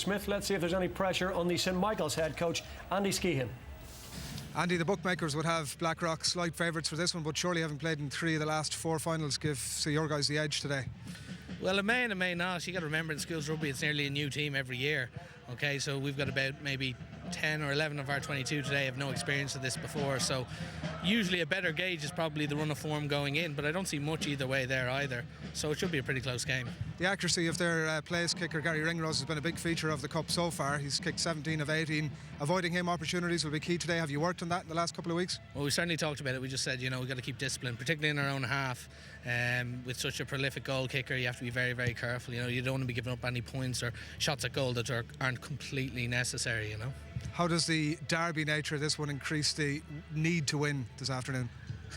Smith, let's see if there's any pressure on the St Michael's head coach, Andy Skehan. Andy, the bookmakers would have Blackrock slight favourites for this one, but surely having played in 3 of the last 4 finals gives your guys the edge today. Well, it may and it may not. You got to remember in schools rugby it's nearly a new team every year. Okay, so we've got about maybe 10 or 11 of our 22 today have no experience of this before, so usually a better gauge is probably the run of form going in, but I don't see much either way there either, so it should be a pretty close game. The accuracy of their place kicker Garry Ringrose has been a big feature of the Cup so far. He's kicked 17 of 18. Avoiding him opportunities will be key today. Have you worked on that in the last couple of weeks? Well, we certainly talked about it. We just said, we've got to keep discipline, particularly in our own half. With such a prolific goal kicker, you have to be very, very careful. You don't want to be giving up any points or shots at goal that aren't completely necessary, How does the derby nature of this one increase the need to win this afternoon?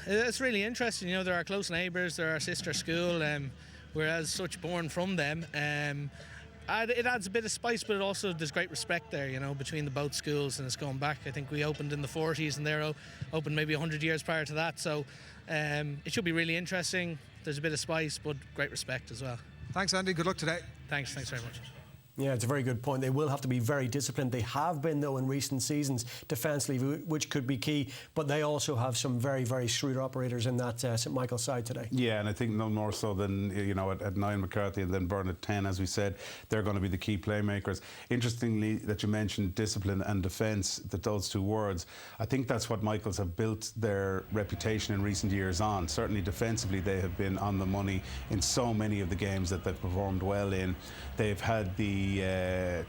It's really interesting. They're our close neighbours, they're our sister school. We're as such born from them. It adds a bit of spice, but there's great respect there, between the both schools, and it's going back. I think we opened in the 40s and they're opened maybe 100 years prior to that, so it should be really interesting. There's a bit of spice, but great respect as well. Thanks, Andy. Good luck today. Thanks very much. Yeah, it's a very good point. They will have to be very disciplined. They have been, though, in recent seasons defensively, which could be key. But they also have some very, very shrewd operators in that St Michael's side today. Yeah, and I think no more so than, at 9 McCarthy and then Byrne at 10, as we said, they're going to be the key playmakers. Interestingly, that you mentioned discipline and defence, those 2 words. I think that's what Michaels have built their reputation in recent years on. Certainly defensively, they have been on the money in so many of the games that they've performed well in. They've had the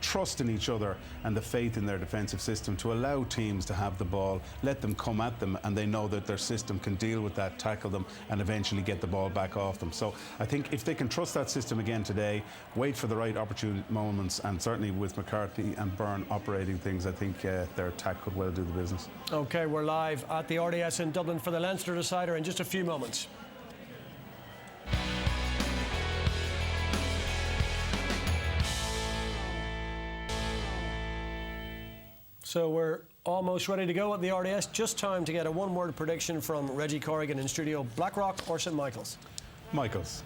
trust in each other and the faith in their defensive system to allow teams to have the ball, let them come at them, and they know that their system can deal with that, tackle them, and eventually get the ball back off them. So I think if they can trust that system again today, wait for the right opportune moments, and certainly with McCarthy and Byrne operating things, I think their attack could well do the business. OK, we're live at the RDS in Dublin for the Leinster decider in just a few moments. So we're almost ready to go at the RDS. Just time to get a one-word prediction from Reggie Corrigan in studio. Blackrock or St Michael's? Michael's.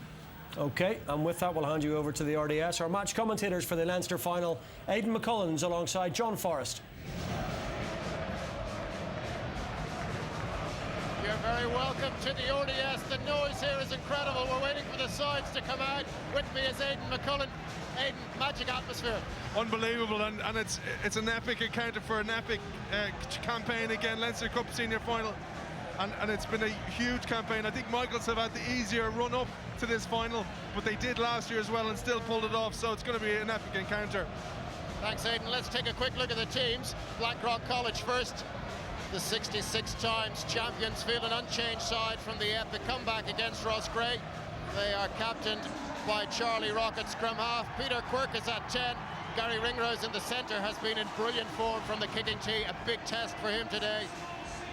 OK, and with that, we'll hand you over to the RDS. Our match commentators for the Leinster final, Aidan McCullens alongside John Forrest. You're very welcome to the RDS. The noise here is incredible. We're waiting for the sides to come out. With me is Aidan McCullen. Aidan, magic atmosphere. Unbelievable, and it's an epic encounter for an epic campaign again. Leinster Cup senior final, and it's been a huge campaign. I think Michaels have had the easier run up to this final, but they did last year as well and still pulled it off, so it's going to be an epic encounter. Thanks, Aidan. Let's take a quick look at the teams. Blackrock College first. The 66 times champions field an unchanged side from the epic comeback against Ross Gray. They are captained by Charlie Rock at scrum half. Peter Quirk is at 10. Garry Ringrose in the centre has been in brilliant form from the kicking tee. A big test for him today.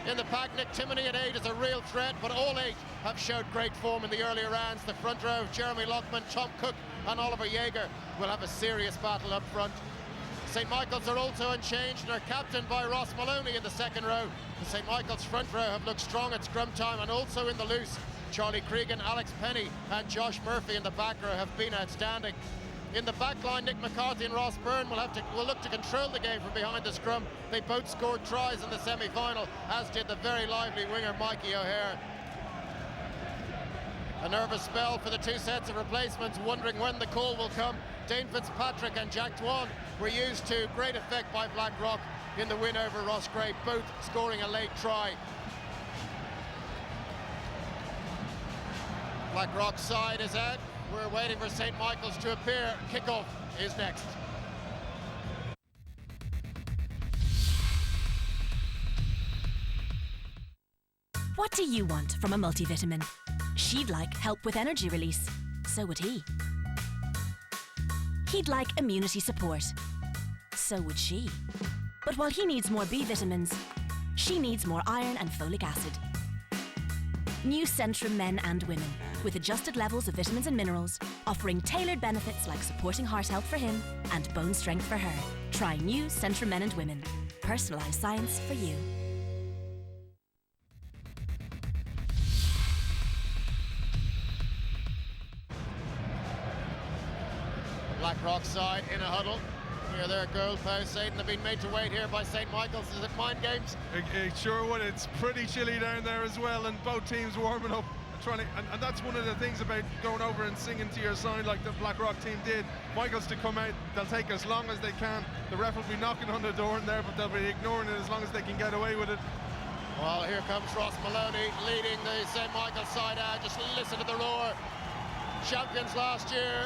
In the pack, Nick Timoney at 8 is a real threat, but all 8 have showed great form in the earlier rounds. The front row, Jeremy Lockman, Tom Cook and Oliver Jaeger will have a serious battle up front. St Michael's are also unchanged and are captained by Ross Maloney in the second row. The St Michael's front row have looked strong at scrum time, and also in the loose, Charlie Cregan, Alex Penny and Josh Murphy in the back row have been outstanding. In the back line, Nick McCarthy and Ross Byrne will look to control the game from behind the scrum. They both scored tries in the semi-final, as did the very lively winger Mikey O'Hare. A nervous spell for the 2 sets of replacements, wondering when the call will come. Dane Fitzpatrick and Jack Dwan were used to great effect by Blackrock in the win over Ross Gray, both scoring a late try. Blackrock's side is out. We're waiting for St Michael's to appear. Kickoff is next. What do you want from a multivitamin? She'd like help with energy release. So would he. He'd like immunity support. So would she. But while he needs more B vitamins, she needs more iron and folic acid. New Centrum Men and Women, with adjusted levels of vitamins and minerals, offering tailored benefits like supporting heart health for him and bone strength for her. Try new Centrum Men and Women. Personalised science for you. Blackrock side in a huddle. near their goal post. Aidan have been made to wait here by St. Michael's. Is it mind games? It sure would. It's pretty chilly down there as well, and both teams warming up. And that's one of the things about going over and singing to your sign like the Blackrock team did. Michael's to come out, they'll take as long as they can. The ref will be knocking on the door in there, but they'll be ignoring it as long as they can get away with it. Well, here comes Ross Maloney leading the St. Michael's side out. Just listen to the roar. Champions last year.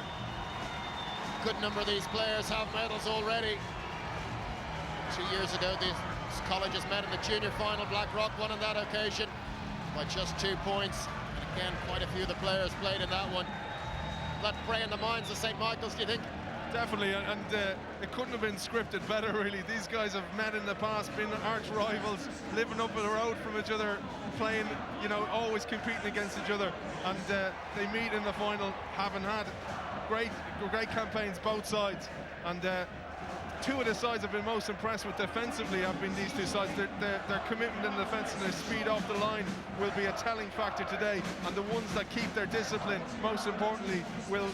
Good number of these players have medals already. 2 years ago, these colleges met in the junior final. Blackrock won on that occasion by just 2 points. Again, quite a few of the players played in that one. That prey in the minds of St. Michael's, do you think? Definitely, and it couldn't have been scripted better, really. These guys have met in the past, been arch rivals, living up the road from each other, playing, you know, always competing against each other, and they meet in the final, having had great campaigns both sides, and two of the sides I've been most impressed with defensively have been these two sides. Their commitment in defence and their speed off the line will be a telling factor today, and the ones that keep their discipline, most importantly, will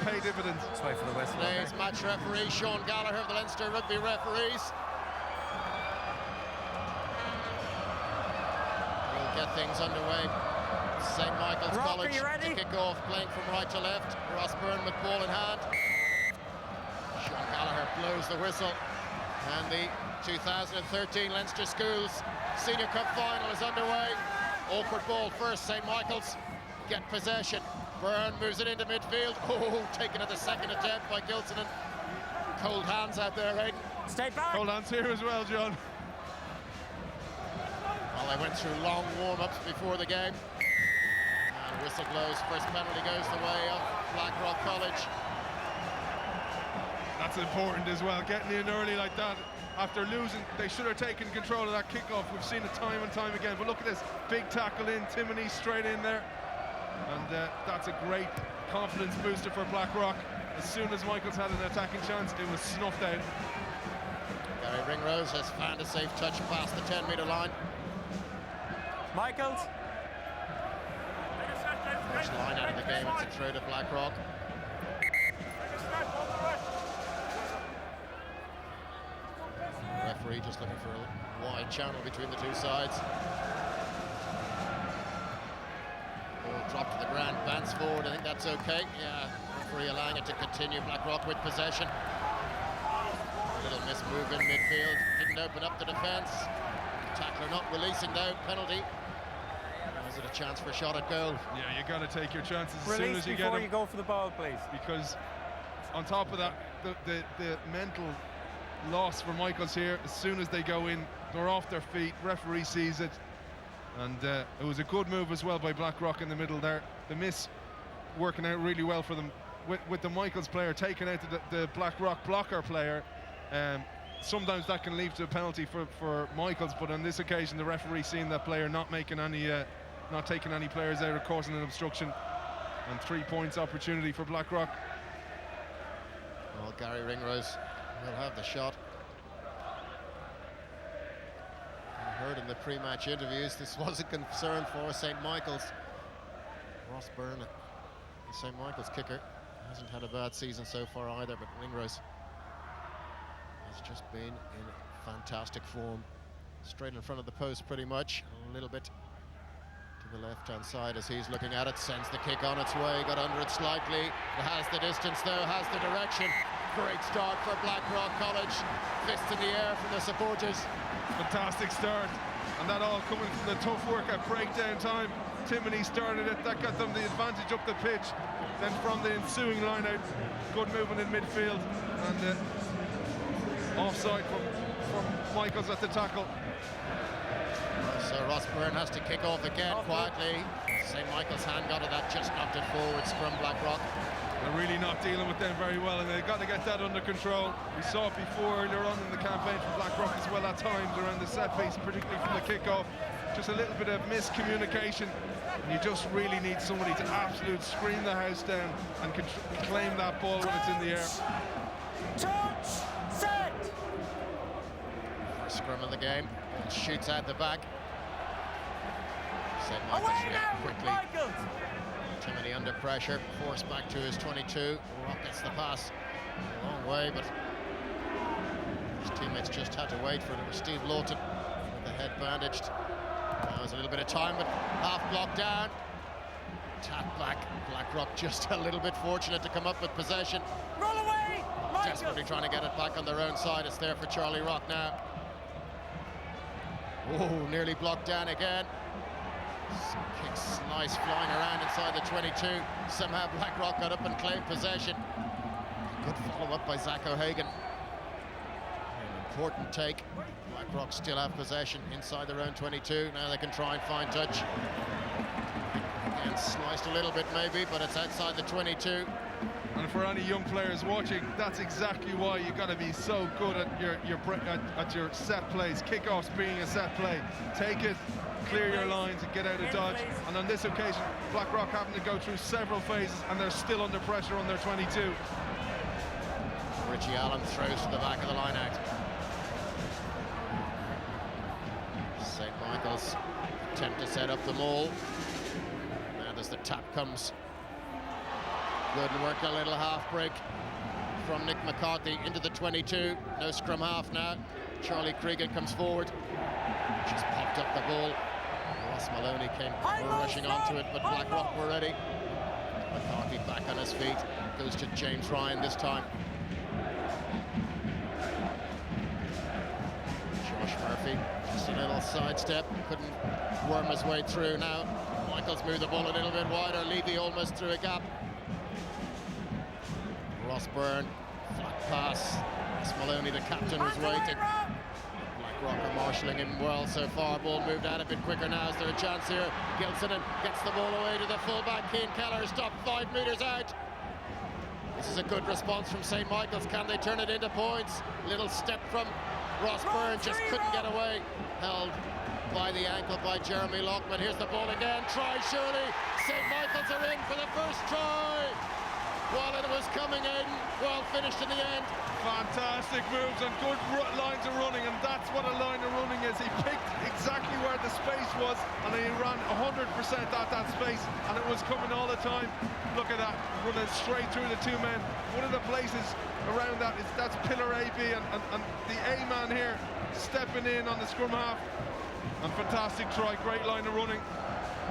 pay dividends. Let's wait for the whistle. Today's match referee, Sean Gallagher of the Leinster Rugby Referees. We'll get things underway. St. Michael's Rock, College are you ready? to kick off, playing from right to left. Ross Byrne with ball in hand. Sean Gallagher blows the whistle, and the 2013 Leinster Schools Senior Cup final is underway. Awkward ball first, St. Michael's get possession. Byrne moves it into midfield. Oh, taken at the second attempt by Gilson. Cold hands out there, Aidan. Stay back. Cold hands here as well, John. Well, they went through long warm-ups before the game. And whistle blows. First penalty goes the way of Blackrock College. That's important as well, getting in early like that after losing. They should have taken control of that kickoff. We've seen it time and time again, but look at this big tackle in, Timoney straight in there, and that's a great confidence booster for Blackrock. As soon as Michael's had an attacking chance, it was snuffed out. Garry Ringrose has found a safe touch past the 10-metre line. Michaels. First line out of the game, it's a throw to Blackrock. Referee just looking for a wide channel between the two sides. Ball dropped to the ground, bounce forward, I think that's okay. Yeah, referee allowing it to continue. Blackrock with possession. A little miss move in midfield, didn't open up the defence. Tackler not releasing though, penalty. Is it a chance for a shot at goal? Yeah, you got to take your chances as Release soon as you get before them. you go for the ball, please. Because on top of that, the mental loss for Michaels here, as soon as they go in, they're off their feet, referee sees it, and it was a good move as well by Blackrock in the middle there. The miss working out really well for them, with the Michaels player taking out the Blackrock blocker player. Sometimes that can lead to a penalty for Michaels, but on this occasion the referee seeing that player not making any not taking any players out or causing an obstruction, and 3 points opportunity for Blackrock. Well, Garry Ringrose will have the shot. I heard in the pre-match interviews this was a concern for St. Michael's. Ross Byrne, the St. Michael's kicker, hasn't had a bad season so far either, but Ringrose has just been in fantastic form. Straight in front of the post pretty much, a little bit to the left-hand side as he's looking at it, sends the kick on its way, got under it slightly. It has the distance though, has the direction. Great start for Blackrock College. Fist in the air from the supporters. Fantastic start, and that all coming from the tough work at breakdown time. Timoney started it, that got them the advantage up the pitch. Then from the ensuing line out, good movement in midfield, and offside from Michaels at the tackle. So Ross Byrne has to kick off again quietly. St. Michael's hand got it, that just knocked it forward. Scrum Blackrock. They're really not dealing with them very well, and they've got to get that under control. We saw it before earlier on in the campaign from Blackrock as well at times around the set piece, particularly from the kickoff. Just a little bit of miscommunication, and you just really need somebody to absolutely scream the house down and claim that ball when it's in the air. Touch, set. First scrum of the game, and shoots out the back. St. Michael's Away now, quickly. Michaels. Timoney under pressure, forced back to his 22. Rock gets the pass a long way, but Lions just had to wait for it. It was Steve Lawton with the head bandaged. There was a little bit of time, but half blocked down. Tap back. Blackrock just a little bit fortunate to come up with possession. Roll away! Michael. Desperately trying to get it back on their own side. It's there for Charlie Rock now. Oh, nearly blocked down again. Kick slice flying around inside the 22. Somehow Blackrock got up and claimed possession. Good follow-up by Zach O'Hagan. An important take. Blackrock still have possession inside their own 22. Now they can try and find touch. Again, sliced a little bit maybe, but it's outside the 22. And for any young players watching, that's exactly why you've got to be so good at your set plays. Kickoffs being a set play. Take it, clear your lines and get out of dodge. And on this occasion, Blackrock having to go through several phases and they're still under pressure on their 22. Richie Allen throws to the back of the line out. St. Michael's attempt to set up the maul. Now as the tap comes. Good work, a little half break from Nick McCarthy into the 22. No scrum half now. Charlie Cregan comes forward. Just popped up the ball. Ross Maloney came rushing onto it, but Blackrock were ready. McCarthy back on his feet. Goes to James Ryan this time. Josh Murphy, just a little sidestep. Couldn't worm his way through now. Michaels moved the ball a little bit wider. Levy almost through a gap. Ross Byrne, flat pass. Ross Maloney, the captain, was waiting. Blackrock are marshalling him well so far. Ball moved out a bit quicker now. Is there a chance here? Gilsonen gets the ball away to the fullback. Keane Keller stopped 5 metres out. This is a good response from St. Michael's. Can they turn it into points? Little step from Ross Byrne, just couldn't get away. Held by the ankle by Jeremy Lockman. Here's the ball again. Try surely. St. Michael's are in for the first try. While it was coming in, well finished in the end. Fantastic moves and good lines of running, and that's what a line of running is. He picked exactly where the space was and he ran 100% at that space, and it was coming all the time. Look at that, running straight through the two men. One of the places around that is that's pillar AB, and the A-man here stepping in on the scrum half. And fantastic try, great line of running.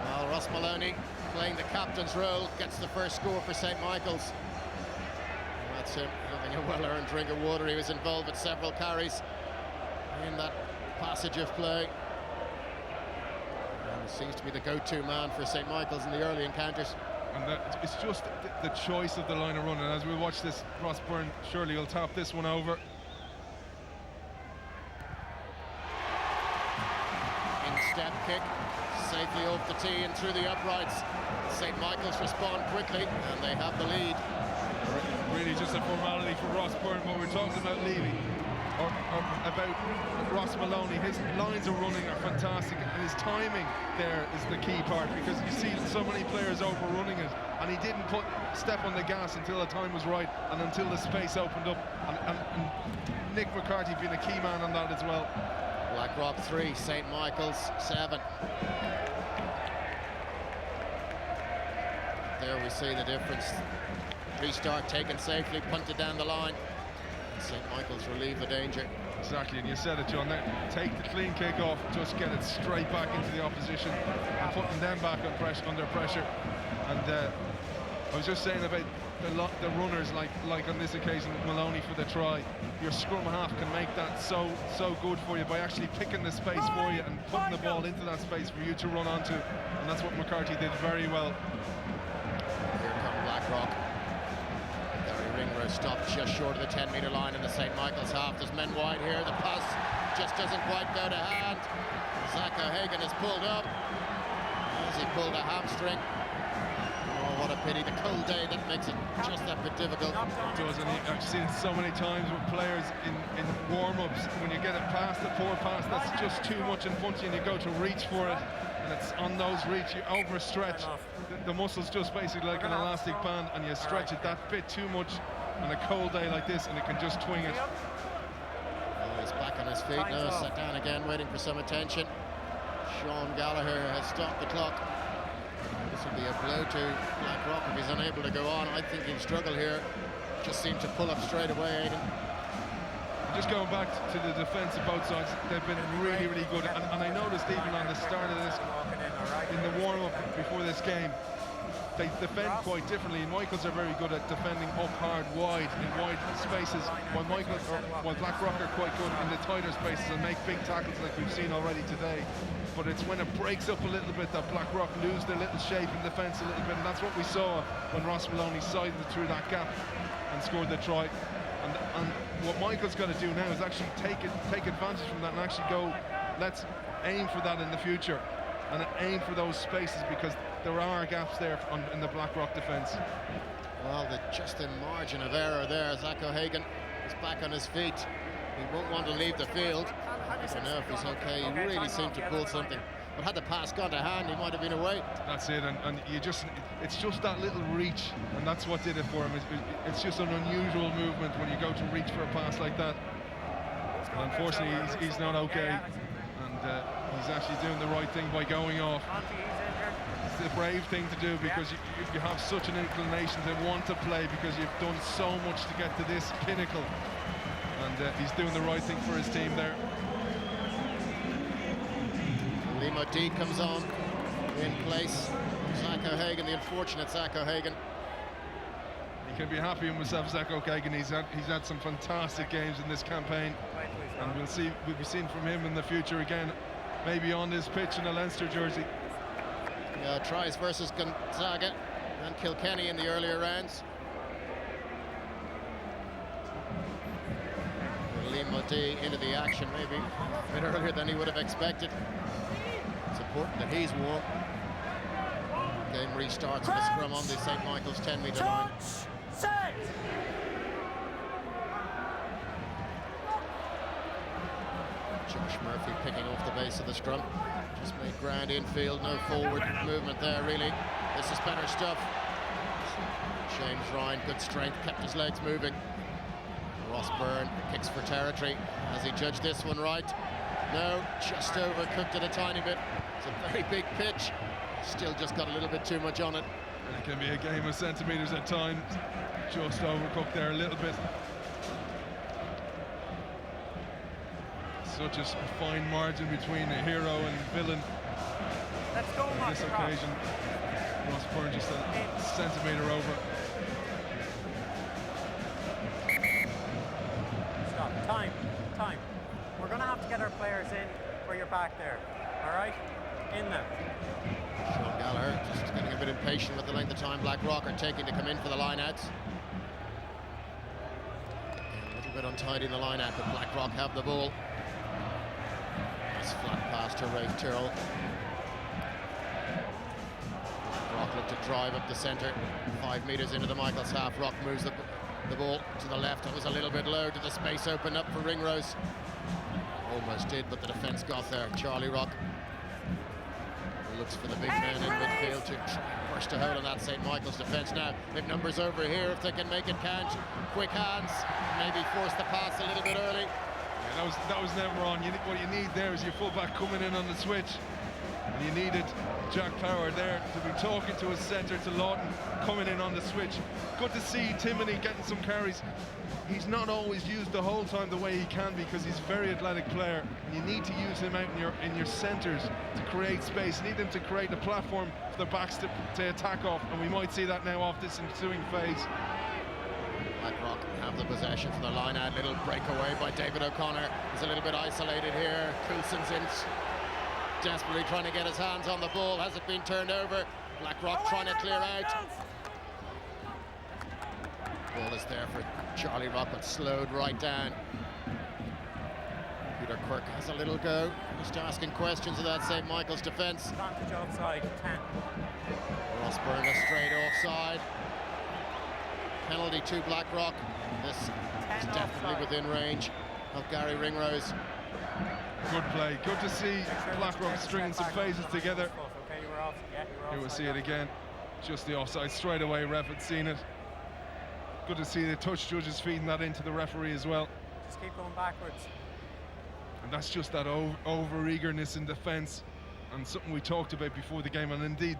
Well, Ross Maloney, playing the captain's role, gets the first score for St. Michael's. And that's him having a well-earned drink of water. He was involved with several carries in that passage of play. And he seems to be the go-to man for St. Michael's in the early encounters. And it's just the choice of the line of running. As we watch this, Ross Byrne surely will tap this one over. In-step kick. Safely off the tee and through the uprights. St. Michael's respond quickly and they have the lead. Really just a formality for Ross Byrne, but we're talking about Levy or about Ross Maloney. His lines of running are fantastic and his timing there is the key part, because you see so many players overrunning it and he didn't step on the gas until the time was right and until the space opened up, and Nick McCarthy being a key man on that as well. Blackrock 3, St. Michael's 7. There we see the difference. Restart taken safely, punted down the line. St. Michael's relieve the danger. Exactly, and you said it, John. Take the clean kick off, just get it straight back into the opposition and putting them back under pressure. And I was just saying about the runners, like on this occasion Maloney for the try. Your scrum half can make that so good for you by actually picking the space for you and putting the ball into that space for you to run onto, and that's what McCarthy did very well. Here come Blackrock. Garry Ringrose stopped just short of the 10-metre line in the St. Michael's half. There's men wide here. The pass just doesn't quite go to hand. Zach O'Hagan is pulled up as he pulled a hamstring. Oh, what a pity. The cold day that makes it just that bit difficult. It does, and I've seen it so many times with players in warm-ups. When you get it past the poor pass, that's just too much and punchy, and you go to reach for it, and it's on those reach, you overstretch. The muscle's just basically like an elastic band, and you stretch it that bit too much on a cold day like this, and it can just twing it. Oh, he's back on his feet now, sat down again, waiting for some attention. Sean Gallagher has stopped the clock. This will be a blow to Blackrock if he's unable to go on. I think he'll struggle here. Just seemed to pull up straight away, Aidan. just going back to the defence of both sides, they've been really, really good. And I noticed even on the start of this, in the warm-up before this game, they defend quite differently. Michaels are very good at defending up hard, wide, in wide spaces, while Blackrock are quite good in the tighter spaces and make big tackles like we've seen already today. But it's when it breaks up a little bit that Blackrock lose their little shape in defence a little bit, and that's what we saw when Ross Maloney sided through that gap and scored the try. And what Michael's got to do now is actually take advantage from that and actually go, let's aim for that in the future and aim for those spaces, because there are gaps there in the Blackrock defence. Well, just the margin of error there. Zach O'Hagan is back on his feet. He won't want to leave the field. I don't know if he's okay. He really seemed to pull something. But had the pass gone to hand, he might have been away. That's it, and it's just that little reach, and that's what did it for him. It's just an unusual movement when you go to reach for a pass like that. And unfortunately, he's not okay, and he's actually doing the right thing by going off. It's the brave thing to do, because you have such an inclination to want to play because you've done so much to get to this pinnacle, and he's doing the right thing for his team there. Limo D comes on in place. Zach O'Hagan, the unfortunate Zach O'Hagan. He can be happy with himself, Zach O'Hagan. He's had some fantastic games in this campaign, and we'll be seeing from him in the future again, maybe on this pitch in a Leinster jersey. Tries versus Gonzaga and Kilkenny in the earlier rounds. Limo D into the action, maybe a bit earlier than he would have expected. It's important that he's warm. Game restarts with a scrum on the St. Michael's 10-metre line. Josh Murphy picking off the base of the scrum. Just made ground infield, no forward movement there really. This is better stuff. James Ryan, good strength, kept his legs moving. Ross Byrne kicks for territory. Has he judged this one right? No, just overcooked it a tiny bit. It's a very big pitch. Still just got a little bit too much on it. And it can be a game of centimetres at times. Just overcooked there a little bit. Such a fine margin between a hero and villain. Let's go, on this occasion, Ross Byrne just a centimetre over. Stop. Time. We're going to have to get our players in where you're back there. All right? In them. Sean Gallagher just getting a bit impatient with the length of time Blackrock are taking to come in for the line-outs. A little bit untidy in the line-out, but Blackrock have the ball. Nice flat pass to Rafe Tyrrell. Rock looked to drive up the centre, 5 metres into the Michaels half. Rock moves the ball to the left. It was a little bit low. Did the space open up for Ringrose? Almost did, but the defence got there. Charlie Rock looks for the big man in midfield to burst a hole in that St. Michael's defence. Now they've numbers over here if they can make it count. Quick hands, maybe force the pass a little bit early. Yeah, that was never on. What you need there is your fullback coming in on the switch, and you needed Jack Power there to be talking to his centre, to Lawton coming in on the switch. Good to see Timoney getting some carries. He's not always used the whole time the way he can, because he's a very athletic player. You need to use him out in your centres to create space. You need him to create a platform for the backs to attack off, and we might see that now off this ensuing phase. Blackrock have the possession for the line out. Little breakaway by David O'Connor. He's a little bit isolated here. Coulson's in, desperately trying to get his hands on the ball. Has it been turned over? Blackrock trying to clear out. Ball is there for Charlie Rock, but slowed right down. Peter Quirk has a little go, just asking questions of that St. Michael's defence. Advantage offside, 10. Ross Byrne a straight offside. Penalty to Blackrock. This is definitely within range of Garry Ringrose. Good play. Good to see Blackrock stringing some phases together. Okay, you were off. Yeah, you were Here we'll offside. see it again. Just the offside straight away. Ref had seen it. Good to see the touch judges feeding that into the referee as well. Just keep going backwards. And that's just that over-eagerness in defence, and something we talked about before the game. And indeed,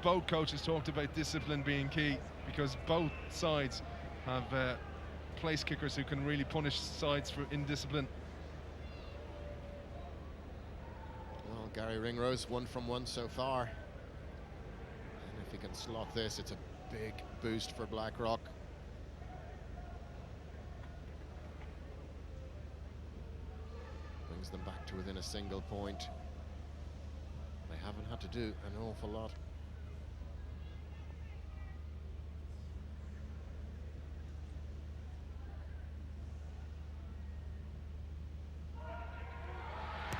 both coaches talked about discipline being key, because both sides have place kickers who can really punish sides for indiscipline. Well, Garry Ringrose 1 from 1 so far. And if he can slot this, it's a big boost for Blackrock. Brings them back to within a single point. They haven't had to do an awful lot.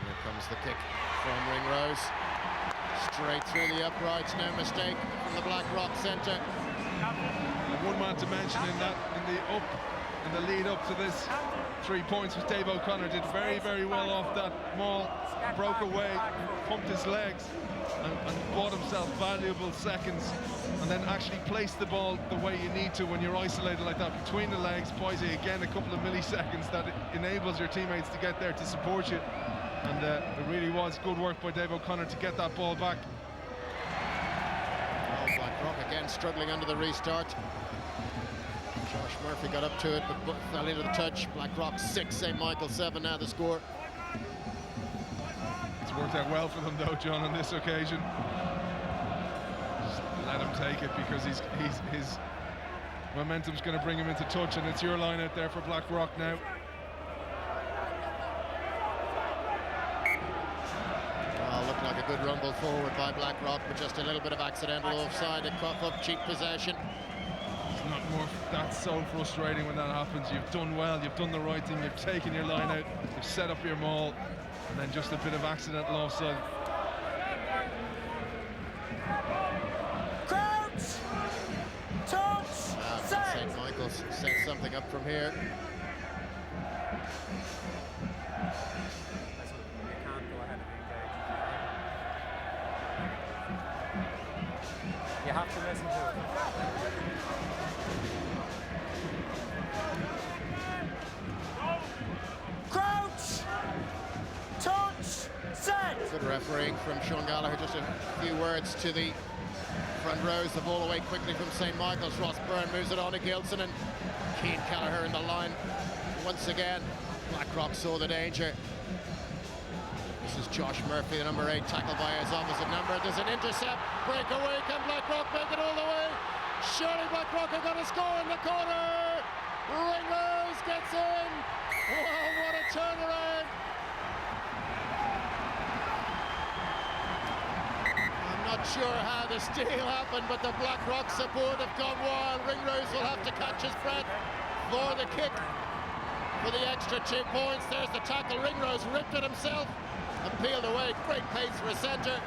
Here comes the kick from Ringrose. Straight through the uprights, no mistake from the Blackrock centre. One man to mention in the lead up to this 3 points was Dave O'Connor. Did very, very well off that maul, broke away, pumped his legs and bought himself valuable seconds, and then actually placed the ball the way you need to when you're isolated like that between the legs. Buys you again a couple of milliseconds that enables your teammates to get there to support you, and it really was good work by Dave O'Connor to get that ball back. Oh, Blackrock again struggling under the restart. Josh Murphy got up to it but fell into the touch. Blackrock 6, St. Michael 7 now the score. It's worked out well for them though, John, on this occasion. Just let him take it, because his momentum's going to bring him into touch, and it's your line out there for Blackrock now. Well, looked like a good rumble forward by Blackrock, but just a little bit of accidental offside. A cough up, cheap possession. That's so frustrating when that happens. You've done well, you've done the right thing, you've taken your line out, you've set up your maul, and then just a bit of accidental offside. Crouch! Touch! St. Michael's set something up from here. You can't go ahead and engage. You have to listen to it. Crouch! Touch! Set! Good refereeing from Sean Gallagher. Just a few words to the front rows. The ball away quickly from St. Michael's. Ross Byrne moves it on to Gilson, and Keane Gallagher in the line once again. Blackrock saw the danger. This is Josh Murphy, the number 8, tackled by his opposite number. There's an intercept. Breakaway. Can Blackrock make it all the way? Surely Blackrock are going to score in the corner. Ringrose gets in. Wow, what a turnaround. I'm not sure how the steal happened, but the Blackrock support have gone wild. Ringrose will have to catch his breath for the kick for the extra 2 points. There's the tackle. Ringrose ripped it himself and peeled away. Great pace for a centre.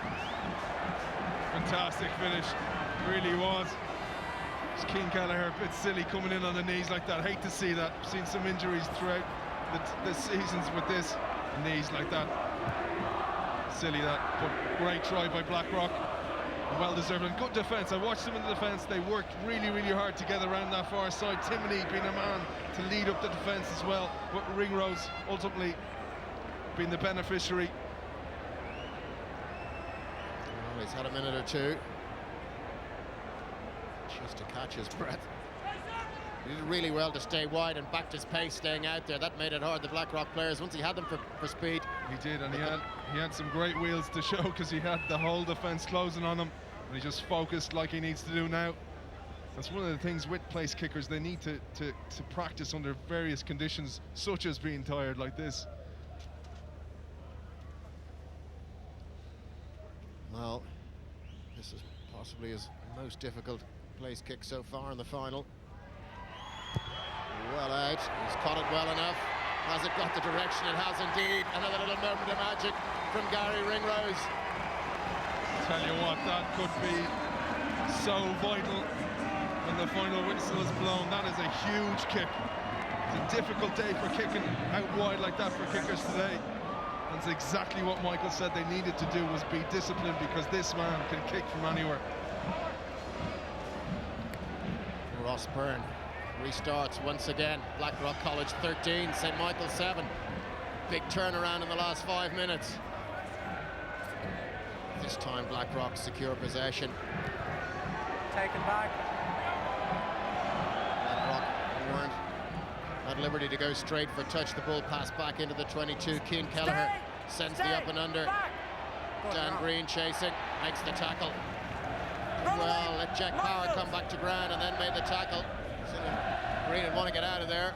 Fantastic finish, really was. It's Keane Gallagher a bit silly coming in on the knees like that. Hate to see that. I've seen some injuries throughout the seasons with this, knees like that. Silly that, but great try by Blackrock. Well deserved and good defence. I watched them in the defence. They worked really, really hard to get around that far side. Timoney being a man to lead up the defence as well, but Ringrose ultimately being the beneficiary. Well, he's had a minute or two just to catch his breath. He did really well to stay wide and backed his pace staying out there. That made it hard, the Blackrock players, once he had them for speed. He did, and he had some great wheels to show, because he had the whole defence closing on him, and he just focused like he needs to do now. That's one of the things with place kickers. They need to practice under various conditions, such as being tired like this. Well, this is possibly his most difficult place kick so far in the final. Well out, he's caught it well enough. Has it got the direction? It has indeed. Another little moment of magic from Garry Ringrose. Tell you what, that could be so vital when the final whistle is blown. That is a huge kick. It's a difficult day for kicking out wide like that for kickers today. That's exactly what Michael said they needed to do, was be disciplined, because this man can kick from anywhere. Ross Byrne restarts once again. Blackrock College 13, St. Michael 7. Big turnaround in the last 5 minutes. This time Blackrock secure possession. Taken back. Blackrock weren't at liberty to go straight for touch. The ball passed back into the 22. Cian Kelleher sends the up and under. Dan Green chasing, makes the tackle. Well, let Jack Power come back to ground and then made the tackle. So Green would want to get out of there.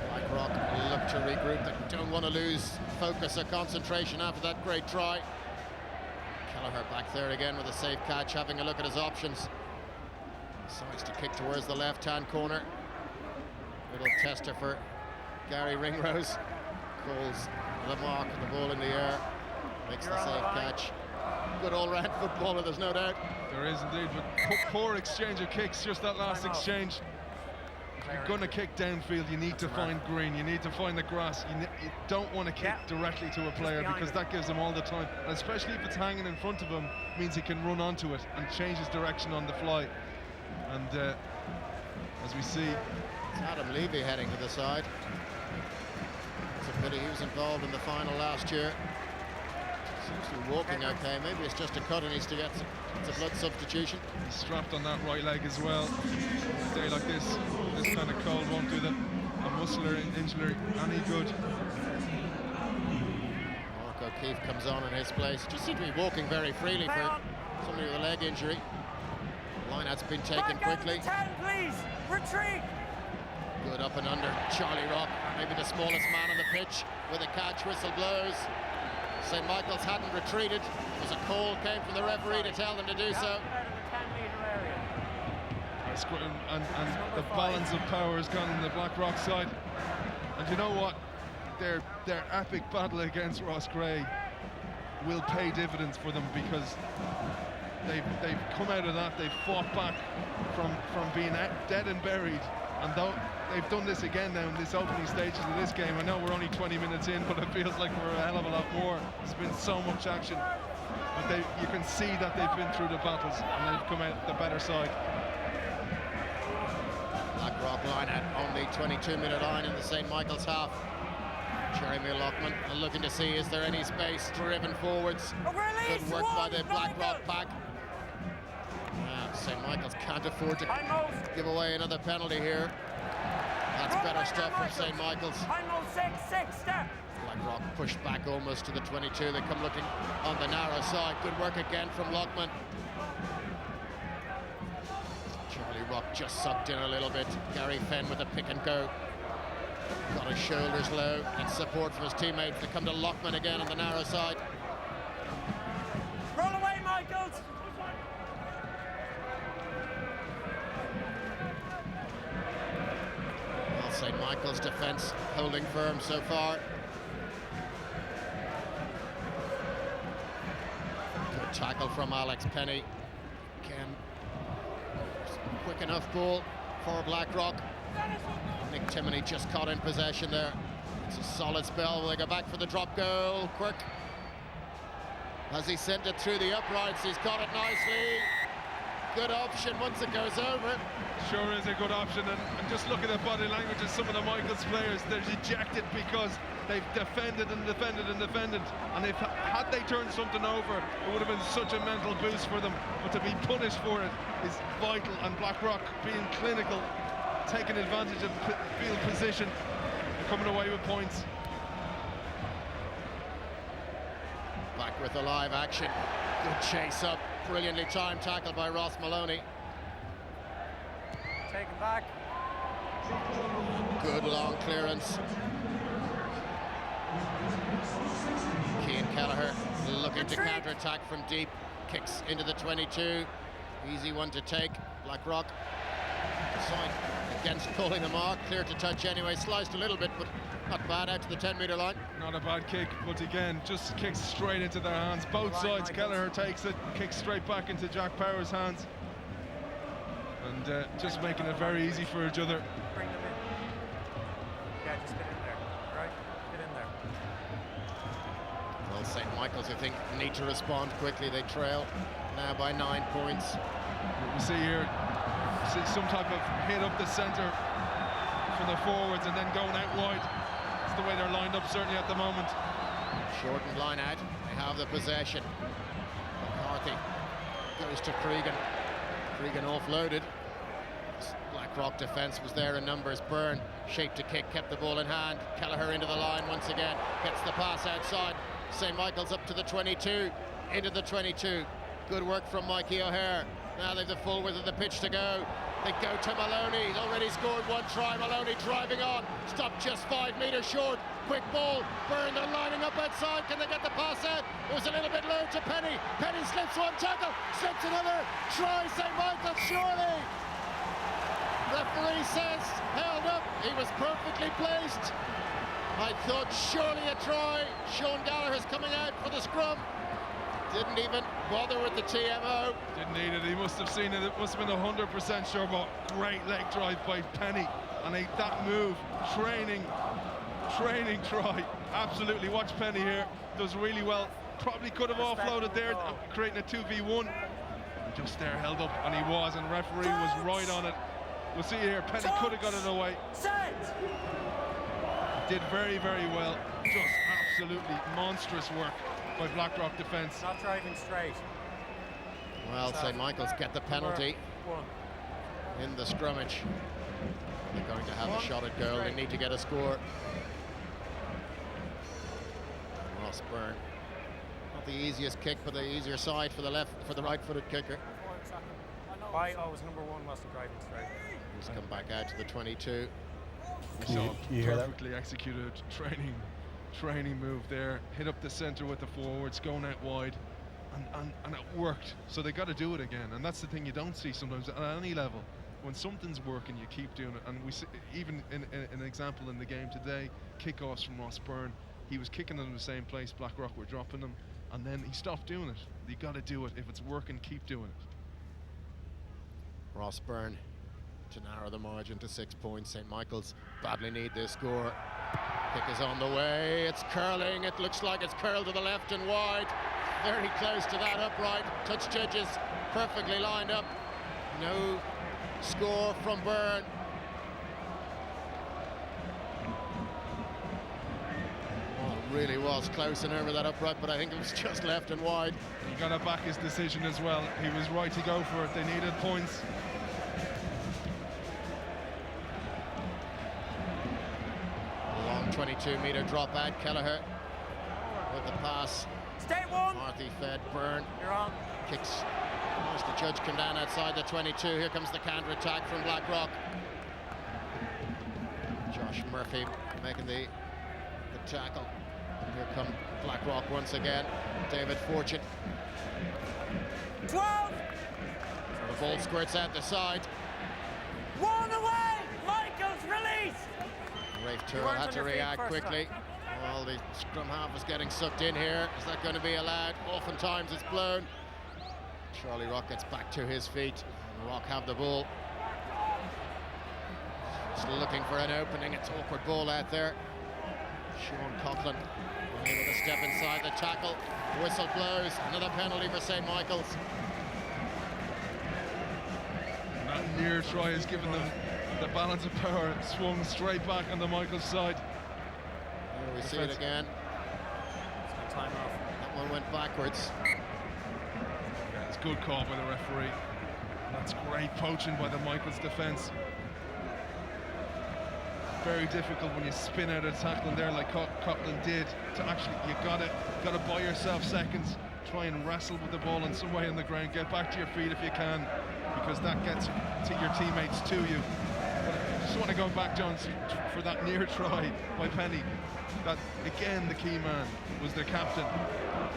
Blackrock look to regroup. They don't want to lose focus or concentration after that great try. Kelleher back there again with a safe catch, having a look at his options. Decides to kick towards the left-hand corner. Little tester for Garry Ringrose. Calls the mark and the ball in the air. Makes the safe catch. Good all-round footballer, there's no doubt. There is indeed, but poor exchange of kicks, just that last exchange. If you're going to kick downfield, you need to find green, you need to find the grass. You don't want to kick directly to a player because that gives him all the time. And especially if it's hanging in front of him, means he can run onto it and change his direction on the fly. And as we see, it's Adam Levy heading to the side. It's a pity he was involved in the final last year. Seems to be walking okay. Maybe it's just a cut and needs to get it's a blood substitution. He's strapped on that right leg as well. A day like this kind of cold won't do a muscular injury any good. Mark O'Keefe comes on in his place. Just seems to be walking very freely for somebody with a leg injury. Line has been taken quickly. 10, please. Retreat. Good up and under. Charlie Rock, maybe the smallest man on the pitch, with a catch. Whistle blows. St. Michael's hadn't retreated. There was a call came from the referee to tell them to do so. And the balance of power has gone on the Blackrock side. And you know what? Their epic battle against Ross Gray will pay dividends for them, because they've come out of that. They've fought back from being dead and buried, and though they've done this again now in this opening stages of this game. I know we're only 20 minutes in, but it feels like we're a hell of a lot more. There's been so much action, but you can see that they've been through the battles and they've come out the better side. Blackrock line on the 22-minute line in the St. Michael's half. Jeremy Lockman looking to see is there any space, driven forwards. Good work by the Blackrock pack. St. Michael's can't afford to give away another penalty here. That's better stuff from St. Michael's. Blackrock pushed back almost to the 22. They come looking on the narrow side. Good work again from Lockman. Charlie Rock just sucked in a little bit. Gary Fenn with a pick and go. Got his shoulders low. Gets support from his teammates. They come to Lockman again on the narrow side. Roll away, Michaels. Well, St. Michael's defence holding firm so far. Good tackle from Alex Penny. Again, quick enough ball for Blackrock. Nick Timoney just caught in possession there. It's a solid spell. Will they go back for the drop goal? Quirk, as he sent it through the uprights, he's got it nicely. Good option once it goes over. Sure is a good option, and just look at the body language of some of the Michaels players. They're dejected because they've defended and defended and defended, and if had they turned something over, it would have been such a mental boost for them. But to be punished for it is vital, and Blackrock being clinical, taking advantage of field position, and coming away with points. Back with the live action. Good chase up. Brilliantly timed tackle by Ross Maloney. Taken back. Good long clearance. Cian Kelleher looking to counter-attack from deep. Kicks into the 22. Easy one to take. Blackrock sign against calling the mark. Clear to touch anyway. Sliced a little bit, but not bad out to the 10-metre line. Not a bad kick, but again, just kicks straight into their hands. Both sides. Kelleher takes it, kicks straight back into Jack Power's hands. And just making it very easy for each other. Bring them in. Yeah, just get in there. Right? Get in there. Well, St. Michael's, I think, need to respond quickly. They trail now by 9 points. What we see here, see some type of hit up the centre from the forwards and then going out wide. That's the way they're lined up, certainly at the moment. Shortened line out. They have the possession. McCarthy goes to Cregan. Cregan offloaded. Blackrock defence was there in numbers. Byrne shaped a kick, kept the ball in hand. Kelleher into the line once again, gets the pass outside. St. Michael's up to the 22, into the 22. Good work from Mikey O'Hare. Now they've the full width of the pitch to go. They go to Maloney. He's already scored one try. Maloney driving on, stopped just 5 metres short. Quick ball. Byrne, they're lining up outside. Can they get the pass out? It was a little bit low to Penny. Penny slips one tackle, slips another. Try St. Michael, surely. Referee says held up. He was perfectly placed. I thought surely a try. Sean Gallagher's coming out for the scrum. Didn't even bother with the TMO. Didn't need it. He must have seen it. It must have been 100% sure. But great leg drive by Penny, and that move, training try. Absolutely. Watch Penny here. Does really well. Probably could have offloaded there, creating a 2v1. Just there, held up, and he was. And referee was right on it. We'll see here. Penny could have got it away. Did very, very well. Just absolutely monstrous work by Blackrock defence. Not driving straight. Well, St. Michael's get the penalty in the scrummage. They're going to have a shot at goal. They need to get a score. Ross Byrne. Not the easiest kick, but the easier side for the right-footed kicker. Why always number 1 wasn't driving straight? He's come back out to the 22. You perfectly executed training move there. Hit up the centre with the forwards, going out wide, and it worked. So they got to do it again, and that's the thing you don't see sometimes at any level. When something's working, you keep doing it. And we see, even in an example in the game today, kickoffs from Ross Byrne. He was kicking them in the same place. Blackrock were dropping them, and then he stopped doing it. You got to do it. If it's working, keep doing it. Ross Byrne to narrow the margin to 6 points. St. Michael's badly need this score. Kick is on the way. It's curling. It looks like it's curled to the left and wide. Very close to that upright. Touch judges perfectly lined up. No score from Byrne. Well, it really was close and over that upright, but I think it was just left and wide. He got to back his decision as well. He was right to go for it. They needed points. Long 22-metre drop out. Kelleher with the pass. Stay 1. Marthy fed. Byrne. You're on. Kicks. As the judge come down outside the 22. Here comes the counter attack from Blackrock. Josh Murphy making the tackle. Here come Blackrock once again. David Fortune. 12. So the ball squirts out the side. 1 away. Michael's released. Rafe Tyrrell had to react quickly. Well, the scrum half is getting sucked in here. Is that going to be allowed? Oftentimes it's blown. Charlie Rock gets back to his feet. Rock have the ball. Just looking for an opening. It's awkward ball out there. Sean Coughlin unable to step inside the tackle. Whistle blows. Another penalty for St. Michael's. That near try has given them the balance of power. Swung straight back on the Michael's side. Here we see it again. Time off. That one went backwards. Yeah, it's a good call by the referee. That's great poaching by the Michael's defence. Very difficult when you spin out a tackle there like Coughlin did. To actually, you gotta buy yourself seconds. Try and wrestle with the ball in some way on the ground. Get back to your feet if you can, because that gets to your teammates to you. But I just want to go back, John, for that near try by Penny. That again, the key man was their captain,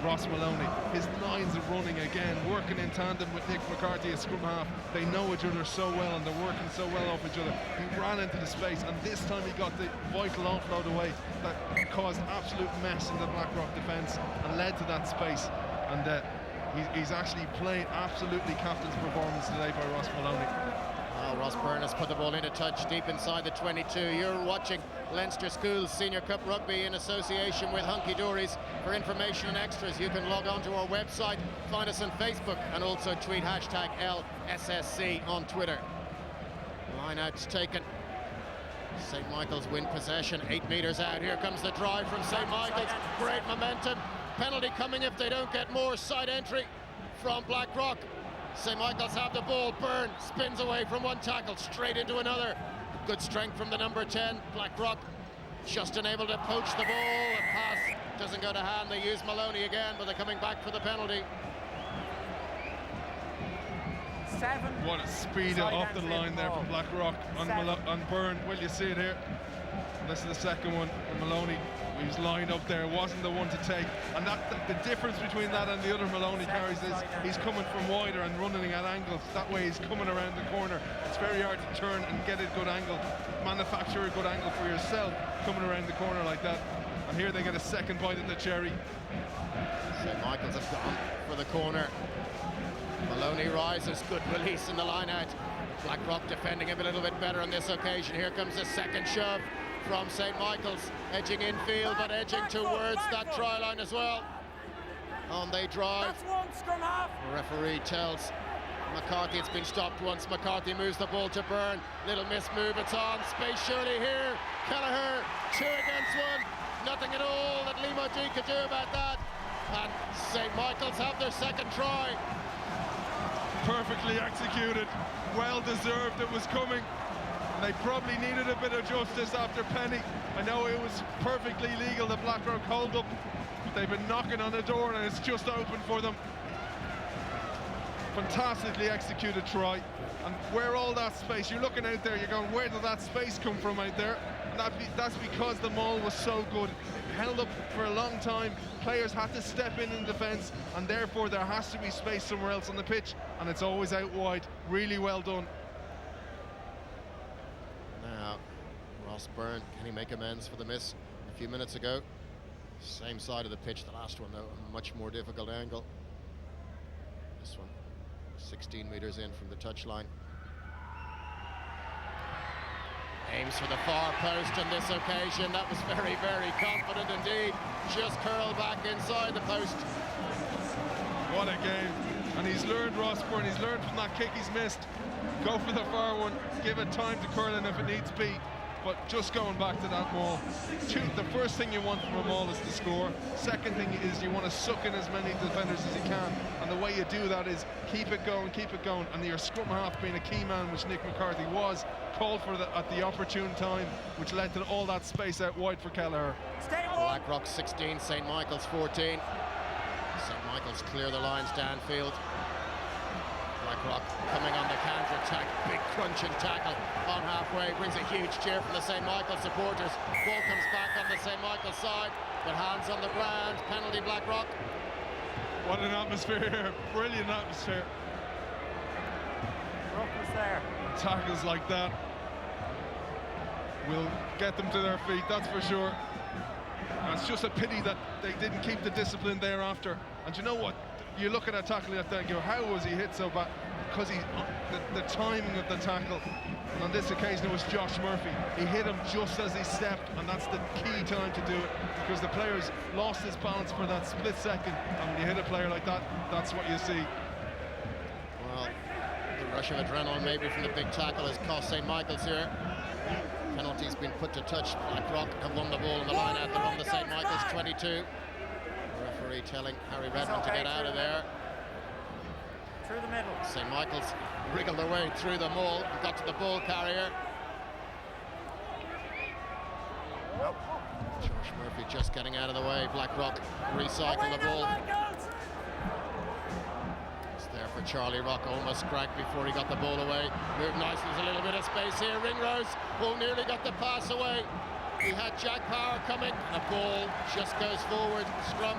Ross Maloney. His lines are running again, working in tandem with Nick McCarthy as scrum half. They know each other so well and they're working so well off each other. He ran into the space, and this time he got the vital offload away that caused absolute mess in the Blackrock defence and led to that space. And he's actually playing absolutely captain's performance today by Ross Maloney. Well, Ross Byrne has put the ball into touch deep inside the 22. You're watching Leinster Schools Senior Cup Rugby in association with Hunky Dories. For information and extras, you can log on to our website, find us on Facebook, and also tweet hashtag LSSC on Twitter. Line-out's taken. St. Michael's win possession, 8 metres out. Here comes the drive from St. Michael's. Great momentum. Penalty coming if they don't get more. Side entry from Blackrock. St. Michael's have the ball. Byrne spins away from one tackle, straight into another. Good strength from the number 10, Blackrock. Just unable to poach the ball. A pass doesn't go to hand. They use Maloney again, but they're coming back for the penalty. 7. What a speed off the line there from Blackrock on Byrne. Well, you see it here. This is the second one. And Maloney, he was lined up there, wasn't the one to take. And the difference between that and the other Maloney carries is he's coming from wider and running at angles. That way he's coming around the corner. It's very hard to turn and get a good angle, manufacture a good angle for yourself coming around the corner like that. And here they get a second bite at the cherry. St. Michael's have gone for the corner. Maloney rises, good release in the line out. Blackrock defending him a little bit better on this occasion. Here comes the second shove from St. Michael's, edging infield but edging towards that try line as well. On they drive. That's one scrum half. The referee tells McCarthy it's been stopped once. McCarthy moves the ball to Byrne. Little miss move, it's on. Space surely here. Kelleher, 2 against 1. Nothing at all that Limo G could do about that. And St. Michael's have their second try. Perfectly executed, well deserved. It was coming. They probably needed a bit of justice after Penny. I know it was perfectly legal, the Blackrock hold up, but they've been knocking on the door and it's just open for them. Fantastically executed try. And where all that space, you're looking out there, you're going, where did that space come from out there? And that's because the maul was so good. It held up for a long time. Players had to step in defence, and therefore there has to be space somewhere else on the pitch, and it's always out wide. Really well done. Now, Ross Byrne, can he make amends for the miss a few minutes ago? Same side of the pitch, the last one though, a much more difficult angle. This one, 16 metres in from the touchline. Aims for the far post on this occasion. That was very, very confident indeed. Just curled back inside the post. What a game. And he's learned, Ross Byrne, he's learned from that kick he's missed. Go for the far one, give it time to curling if it needs be. But just going back to that maul. The first thing you want from a maul is to score. Second thing is you want to suck in as many defenders as you can. And the way you do that is keep it going, and your scrum half being a key man, which Nick McCarthy was, called for at the opportune time, which led to all that space out wide for Kelleher. Blackrock 16, St. Michael's 14. St. Michael's clear the lines downfield. Blackrock coming on the counter-attack, big crunching tackle on halfway, brings a huge cheer from the St. Michael supporters. Ball comes back on the St. Michael side, but hands on the ground, penalty Blackrock. What an atmosphere here, brilliant atmosphere. Ruck was there. Tackles like that will get them to their feet, that's for sure. And it's just a pity that they didn't keep the discipline thereafter. And you know what? You look at a tackle like that and go, how was he hit so bad? Because the timing of the tackle. And on this occasion it was Josh Murphy. He hit him just as he stepped, and that's the key time to do it, because the players lost his balance for that split second. And when you hit a player like that, that's what you see. Well, the rush of adrenaline maybe from the big tackle has cost St. Michael's here. Penalty's been put to touch. Blackrock have won the ball in the line out. They're on the St. Michael's 22. The referee telling Harry Redmond to get out of there. Through the middle. St. Michael's wriggled their way through the maul and got to the ball carrier. Josh Murphy just getting out of the way. Blackrock recycle the ball. It's there for Charlie Rock, almost cracked before he got the ball away. Moved nicely, there's a little bit of space here. Ringrose, who nearly got the pass away. He had Jack Power coming, and the ball just goes forward. Scrum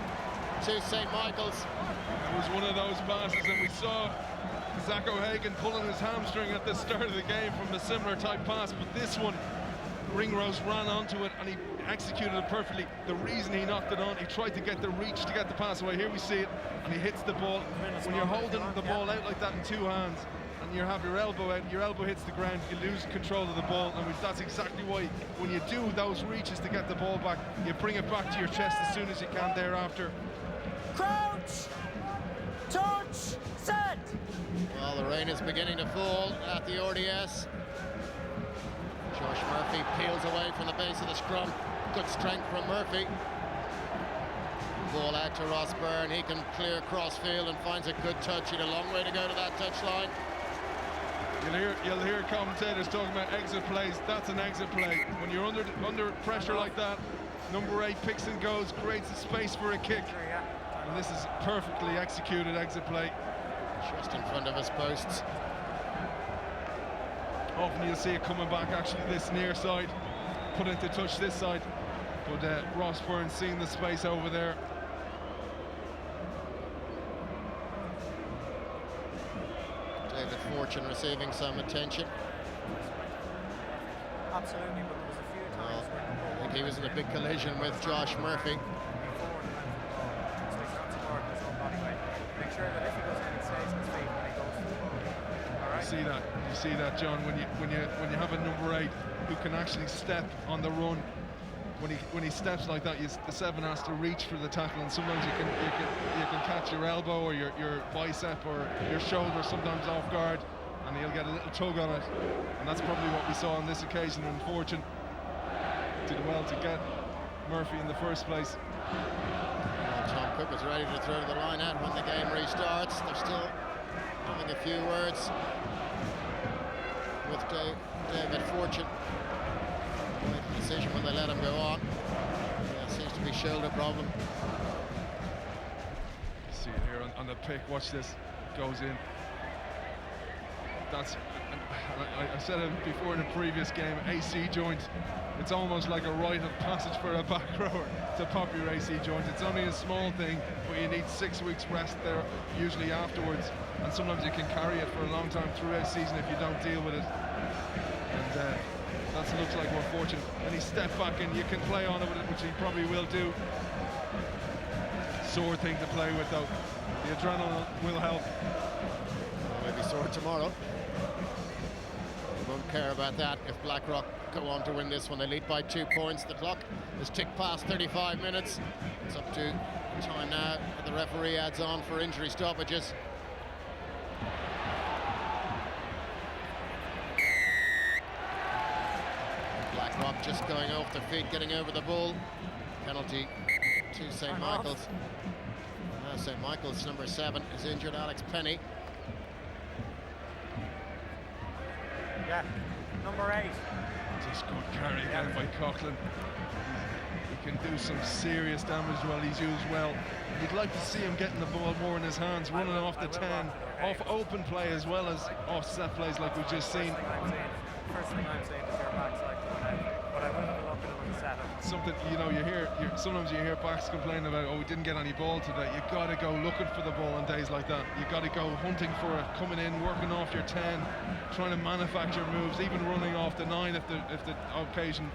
to St. Michael's. It was one of those passes, and we saw Zach O'Hagan pulling his hamstring at the start of the game from a similar type pass, but this one, Ringrose ran onto it and he executed it perfectly. The reason he knocked it on, he tried to get the reach to get the pass away. Here we see it, and he hits the ball. When you're holding the ball out like that in two hands, and you have your elbow out, your elbow hits the ground, you lose control of the ball, and that's exactly why when you do those reaches to get the ball back, you bring it back to your chest as soon as you can thereafter. Crouch! Touch! Set! Well, the rain is beginning to fall at the RDS. Josh Murphy peels away from the base of the scrum. Good strength from Murphy. ball out to Ross Byrne. He can clear cross field and finds a good touch. He had a long way to go to that touchline. You'll hear commentators talking about exit plays. That's an exit play. When you're under pressure like that, number 8 picks and goes, creates a space for a kick. And this is perfectly executed exit play. Just in front of his posts. Often you'll see it coming back actually this near side, put into touch this side. But Ross Byrne seeing the space over there. David Fortune receiving some attention. Absolutely, but there was a few times when I think he was in a big collision with Josh Murphy. Make sure that if he goes in, he stays on his feet when he goes to the ball. All right? You see that, John, when you have a number 8 who can actually step on the run. When he steps like that, the 7 has to reach for the tackle, and sometimes you can catch your elbow or your bicep or your shoulder sometimes off guard, and he'll get a little tug on it, and that's probably what we saw on this occasion. And Fortune did well to get Murphy in the first place. Tom Cook is ready to throw the line out when the game restarts. They're still having a few words with David Fortune. Make a decision when they let him go on. Seems to be shoulder problem. See it here on the pick. Watch this. Goes in. I said it before in a previous game, AC joint. It's almost like a rite of passage for a back rower to pop your AC joint. It's only a small thing, but you need 6 weeks rest there usually afterwards, and sometimes you can carry it for a long time throughout the season if you don't deal with it. And that looks like we're fortunate. And he stepped back and you can play on it with it, which he probably will do. Sore thing to play with though. The adrenaline will help. Maybe sore tomorrow. We won't care about that if Blackrock go on to win this one. They lead by 2 points. The clock has ticked past 35 minutes. It's up to time now. The referee adds on for injury stoppages. Blackrock just going off their feet, getting over the ball. Penalty to St. Michael's. Now St. Michael's number 7 is injured, Alex Penny. Yeah, number 8. Just good carry again by Coughlin. He can do some serious damage while he's used well. You'd like to see him getting the ball more in his hands, running off the 10, off open play as well as off set plays like we've just seen. First thing I'm saying is your backside coming out, but I will have a look at him on the setup. Something, you know, sometimes you hear backs complain about, oh, we didn't get any ball today. You got to go looking for the ball on days like that. You got to go hunting for it, coming in, working off your 10, trying to manufacture moves, even running off the 9 if the occasion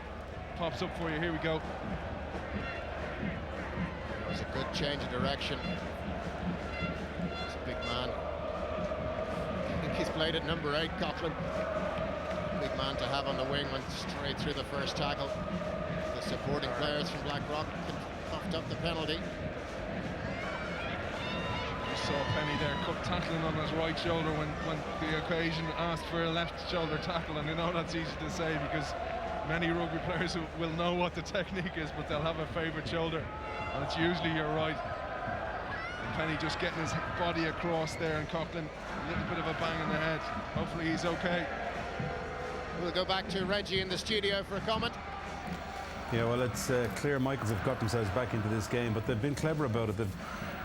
pops up for you. Here we go. It was a good change of direction. He's a big man. I think he's played at number 8, Coughlin. Big man to have on the wing, went straight through the first tackle. The supporting players from Blackrock puffed up the penalty. You saw Penny there tackling on his right shoulder when the occasion asked for a left shoulder tackle, and you know that's easy to say because many rugby players will know what the technique is, but they'll have a favourite shoulder, and it's usually your right. And Penny just getting his body across there, and Coughlin a little bit of a bang in the head. Hopefully he's okay. We'll go back to Reggie in the studio for a comment. Yeah, well, it's clear Michaels have got themselves back into this game, but they've been clever about it. They've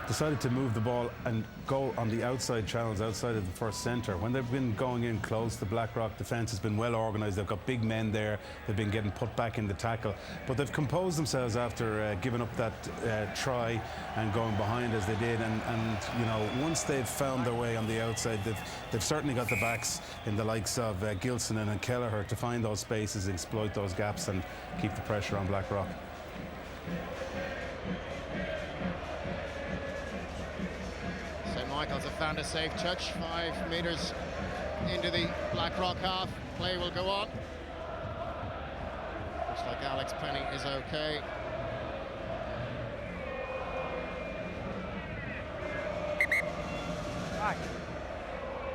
decided to move the ball and go on the outside channels, outside of the first centre. When they've been going in close, the Blackrock defence has been well organised. They've got big men there. They've been getting put back in the tackle. But they've composed themselves after giving up that try and going behind as they did. And you know, once they've found their way on the outside, they've certainly got the backs in the likes of Gilson and Kelleher to find those spaces, exploit those gaps and keep the pressure on Blackrock. Michaels have found a safe touch, 5 metres into the Blackrock half. Play will go on. Looks like Alex Penny is okay.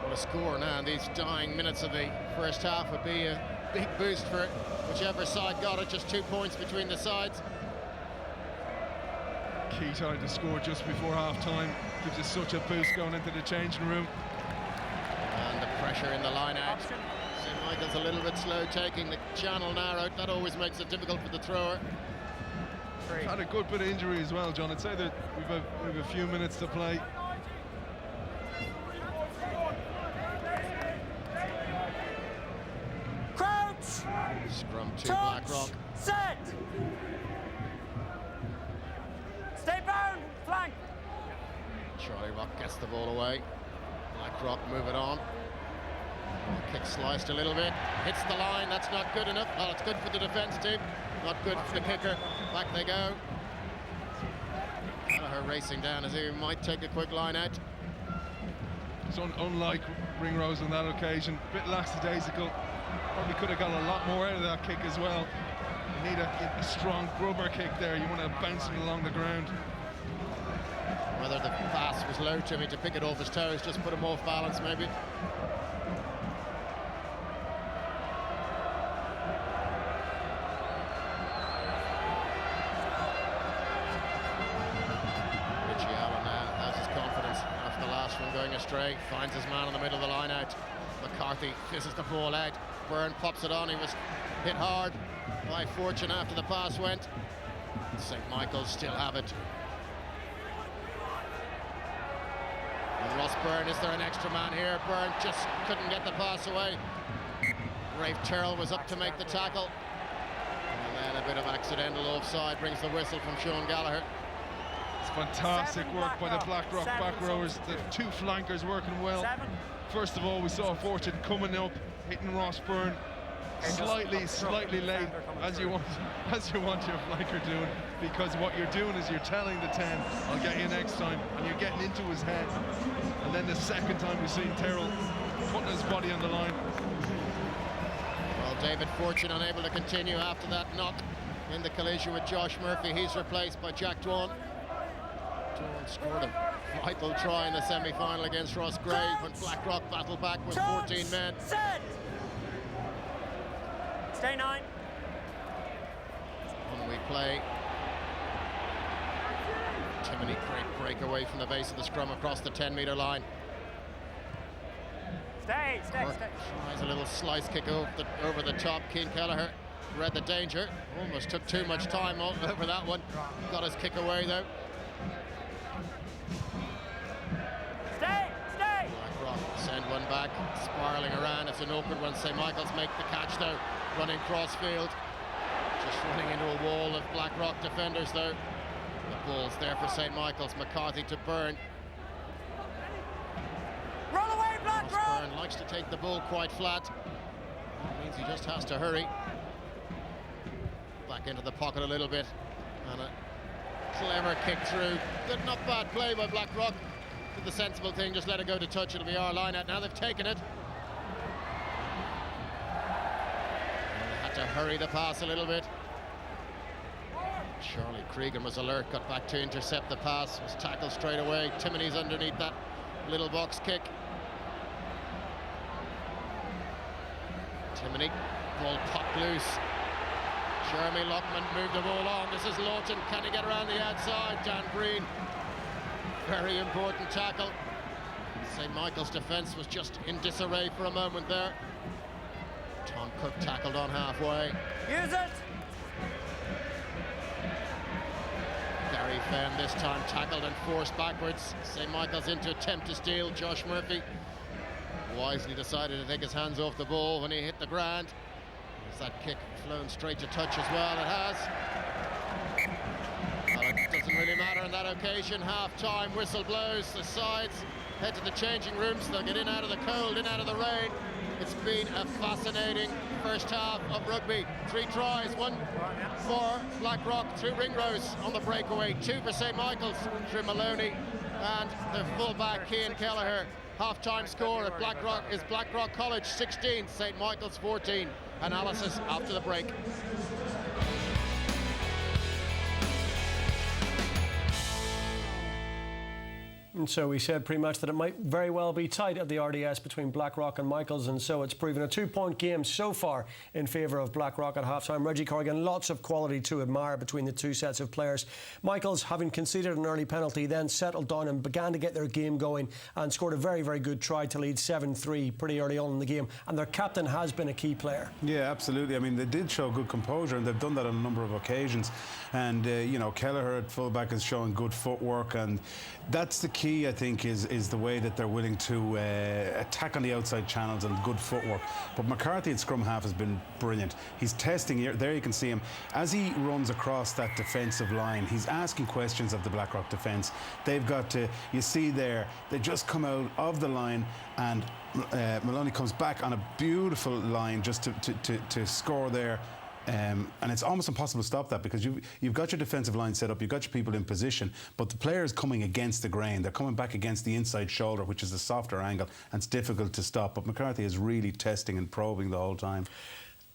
What a score now in these dying minutes of the first half would be a big boost for whichever side got it. Just 2 points between the sides. key time to score just before half-time. Gives us such a boost going into the changing room. And the pressure in the line out. St Michael's a little bit slow taking the channel narrowed. That always makes it difficult for the thrower. We've had a good bit of injury as well, John. I'd say that we've a few minutes to play. Crouch. Scrum to Touch. Blackrock. Set. Stay bound. Flank. Charlie Rock gets the ball away. Blackrock move it on. Kick sliced a little bit. Hits the line. That's not good enough. Well, it's good for the defence team. Not good for the kicker. Back they go. Gallagher racing down as he might take a quick line out. It's unlike Ringrose on that occasion. A bit lackadaisical. Probably could have got a lot more out of that kick as well. You need a strong grubber kick there. You want to bounce it along the ground. Whether the pass was low to me to pick it off his toes, just put him off balance maybe. Richie Allen now has his confidence after the last one going astray. Finds his man in the middle of the line out. McCarthy fishes the ball out. Byrne pops it on. He was hit hard by Fortune after the pass went. St Michael's still have it. And Ross Byrne, is there an extra man here? Byrne just couldn't get the pass away. Rafe Terrell was up to make the tackle. And then a bit of accidental offside brings the whistle from Sean Gallagher. It's fantastic work by the Blackrock back rowers. The two flankers working well. First of all, we saw Fortune coming up, hitting Ross Byrne slightly late, as you want your flanker doing, because what you're doing is you're telling the 10, I'll get you next time, and you're getting into his head. And then the second time we've seen Terrell putting his body on the line. Well, David Fortune unable to continue after that knock in the collision with Josh Murphy. He's replaced by Jack Dwan. Dwan scored a vital try in the semi-final against Ross Gray when Blackrock battled back with 14 men. Set. Stay 9. On we play. Timony, great breakaway from the base of the scrum across the 10-metre line. Stay. Tries a little slice kick over the top. Keane Kelleher read the danger. Almost took too much time over that one. Got his kick away though. Stay. Blackrock send one back, spiralling around. It's an awkward one. St Michael's make the catch though. Running cross field. Just running into a wall of Blackrock defenders though. The ball's there for St Michael's. McCarthy to Byrne. Roll away, Blackrock. Byrne likes to take the ball quite flat. That means he just has to hurry. Back into the pocket a little bit. And a clever kick through. Good, not bad play by Blackrock. Did the sensible thing, just let it go to touch. It'll be our line out. Now they've taken it. To hurry the pass a little bit. Charlie Cregan was alert, got back to intercept the pass, was tackled straight away. Timony's underneath that little box kick. Timony, ball popped loose. Jeremy Lockman moved the ball on. This is Lawton, can he get around the outside? Dan Green, very important tackle. St Michael's defence was just in disarray for a moment there. Tom Cook tackled on halfway. Use it. Garry Fenn this time tackled and forced backwards. St Michael's into attempt to steal. Josh Murphy wisely decided to take his hands off the ball when he hit the ground. Has that kick flown straight to touch as well? It has. Well, it doesn't really matter on that occasion. Half-time whistle blows. The sides head to the changing rooms. They'll get in out of the cold, in out of the rain. It's been a fascinating first half of rugby. 3 tries, 1 for Blackrock through Ringrose on the breakaway, 2 for St Michael's through Maloney and the fullback Keane Kelleher. Half-time score at Blackrock is Blackrock College 16, St Michael's 14. Analysis after the break. And so we said pre-match that it might very well be tight at the RDS between Blackrock and Michaels, and so it's proven a 2-point game so far in favour of Blackrock at half-time. Reggie Corrigan, lots of quality to admire between the two sets of players. Michaels, having conceded an early penalty, then settled down and began to get their game going and scored a very, very good try to lead 7-3 pretty early on in the game. And their captain has been a key player. Yeah, absolutely. I mean, they did show good composure, and they've done that on a number of occasions. And, you know, Kelleher at fullback is showing good footwork, and that's the key, I think, is the way that they're willing to attack on the outside channels and good footwork. But McCarthy at scrum half has been brilliant. He's testing, there you can see him, as he runs across that defensive line, he's asking questions of the Blackrock defence. They've got to, you see there, they just come out of the line, and Maloney comes back on a beautiful line just to score there. And it's almost impossible to stop that, because you've got your defensive line set up, you've got your people in position, but the player's coming against the grain. They're coming back against the inside shoulder, which is a softer angle, and it's difficult to stop. But McCarthy is really testing and probing the whole time.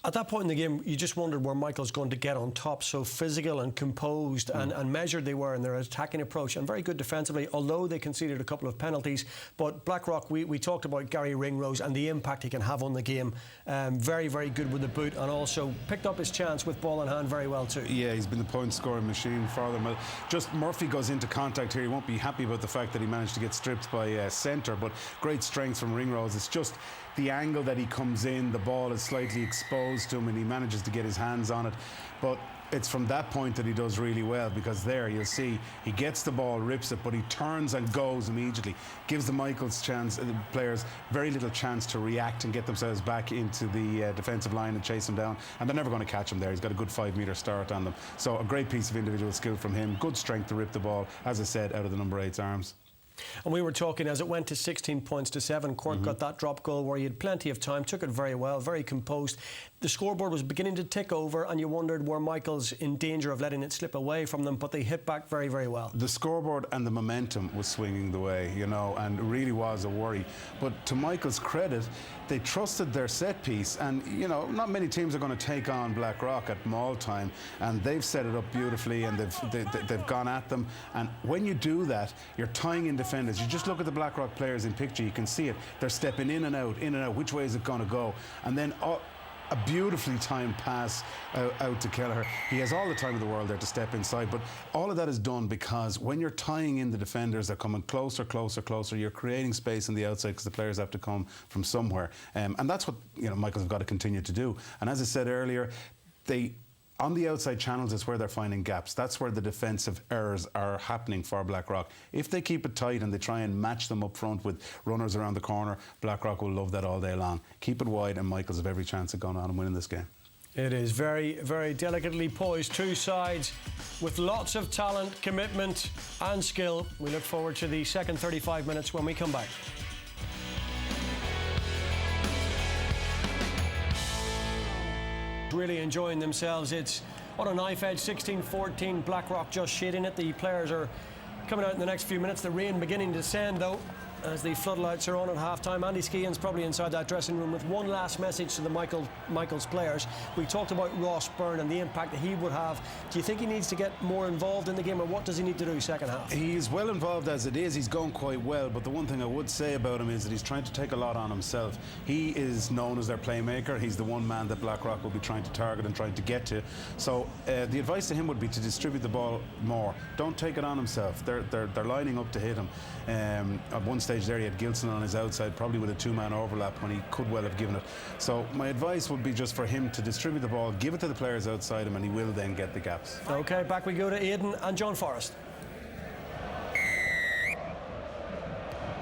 At that point in the game, you just wondered where Michael's going to get on top. So physical and composed and measured they were in their attacking approach, and very good defensively, although they conceded a couple of penalties. But Blackrock, we talked about Garry Ringrose and the impact he can have on the game. Very, very good with the boot, and also picked up his chance with ball in hand very well too. Yeah, he's been the point scoring machine for them. Just Murphy goes into contact here. He won't be happy about the fact that he managed to get stripped by centre, but great strength from Ringrose. It's just the angle that he comes in, the ball is slightly exposed to him and he manages to get his hands on it. But it's from that point that he does really well, because there you'll see he gets the ball, rips it, but he turns and goes immediately. Gives the Michaels players very little chance to react and get themselves back into the defensive line and chase him down. And they're never going to catch him there. He's got a good 5-metre start on them. So a great piece of individual skill from him. Good strength to rip the ball, as I said, out of the number 8's arms. And we were talking, as it went to 16 points to 7, Cork got that drop goal where he had plenty of time, took it very well, very composed. The scoreboard was beginning to tick over, and you wondered, were Michaels in danger of letting it slip away from them, but they hit back very, very well. The scoreboard and the momentum was swinging the way, you know, and it really was a worry. But to Michaels' credit, they trusted their set piece, and, you know, not many teams are going to take on Blackrock at maul time, and they've set it up beautifully, and they've gone at them. And when you do that, you're tying in defenders. You just look at the Blackrock players in picture, you can see it. They're stepping in and out, which way is it going to go? And then a beautifully timed pass out to Kelleher. He has all the time in the world there to step inside, but all of that is done because when you're tying in the defenders, they're coming closer, closer, closer. You're creating space on the outside because the players have to come from somewhere. And that's what, you know, Michaels have got to continue to do. And as I said earlier, on the outside channels is where they're finding gaps. That's where the defensive errors are happening for Blackrock. If they keep it tight and they try and match them up front with runners around the corner, Blackrock will love that all day long. Keep it wide, and Michaels have every chance of going on and winning this game. It is very, very delicately poised. Two sides with lots of talent, commitment and skill. We look forward to the second 35 minutes when we come back. Really enjoying themselves. It's on a knife edge, 16-14, Blackrock just shading it. The players are coming out in the next few minutes. The rain beginning to descend though, as the floodlights are on at half-time. Andy Skehan's probably inside that dressing room with one last message to the Michaels players. We talked about Ross Byrne and the impact that he would have. Do you think he needs to get more involved in the game, or what does he need to do second half? He's well involved as it is. He's going quite well, but the one thing I would say about him is that he's trying to take a lot on himself. He is known as their playmaker. He's the one man that Blackrock will be trying to target and trying to get to. So the advice to him would be to distribute the ball more. Don't take it on himself. They're lining up to hit him. At one stage there he had Gilson on his outside, probably with a 2-man overlap when he could well have given it. So my advice would be just for him to distribute the ball, give it to the players outside him, and he will then get the gaps. OK, back we go to Aidan and John Forrest.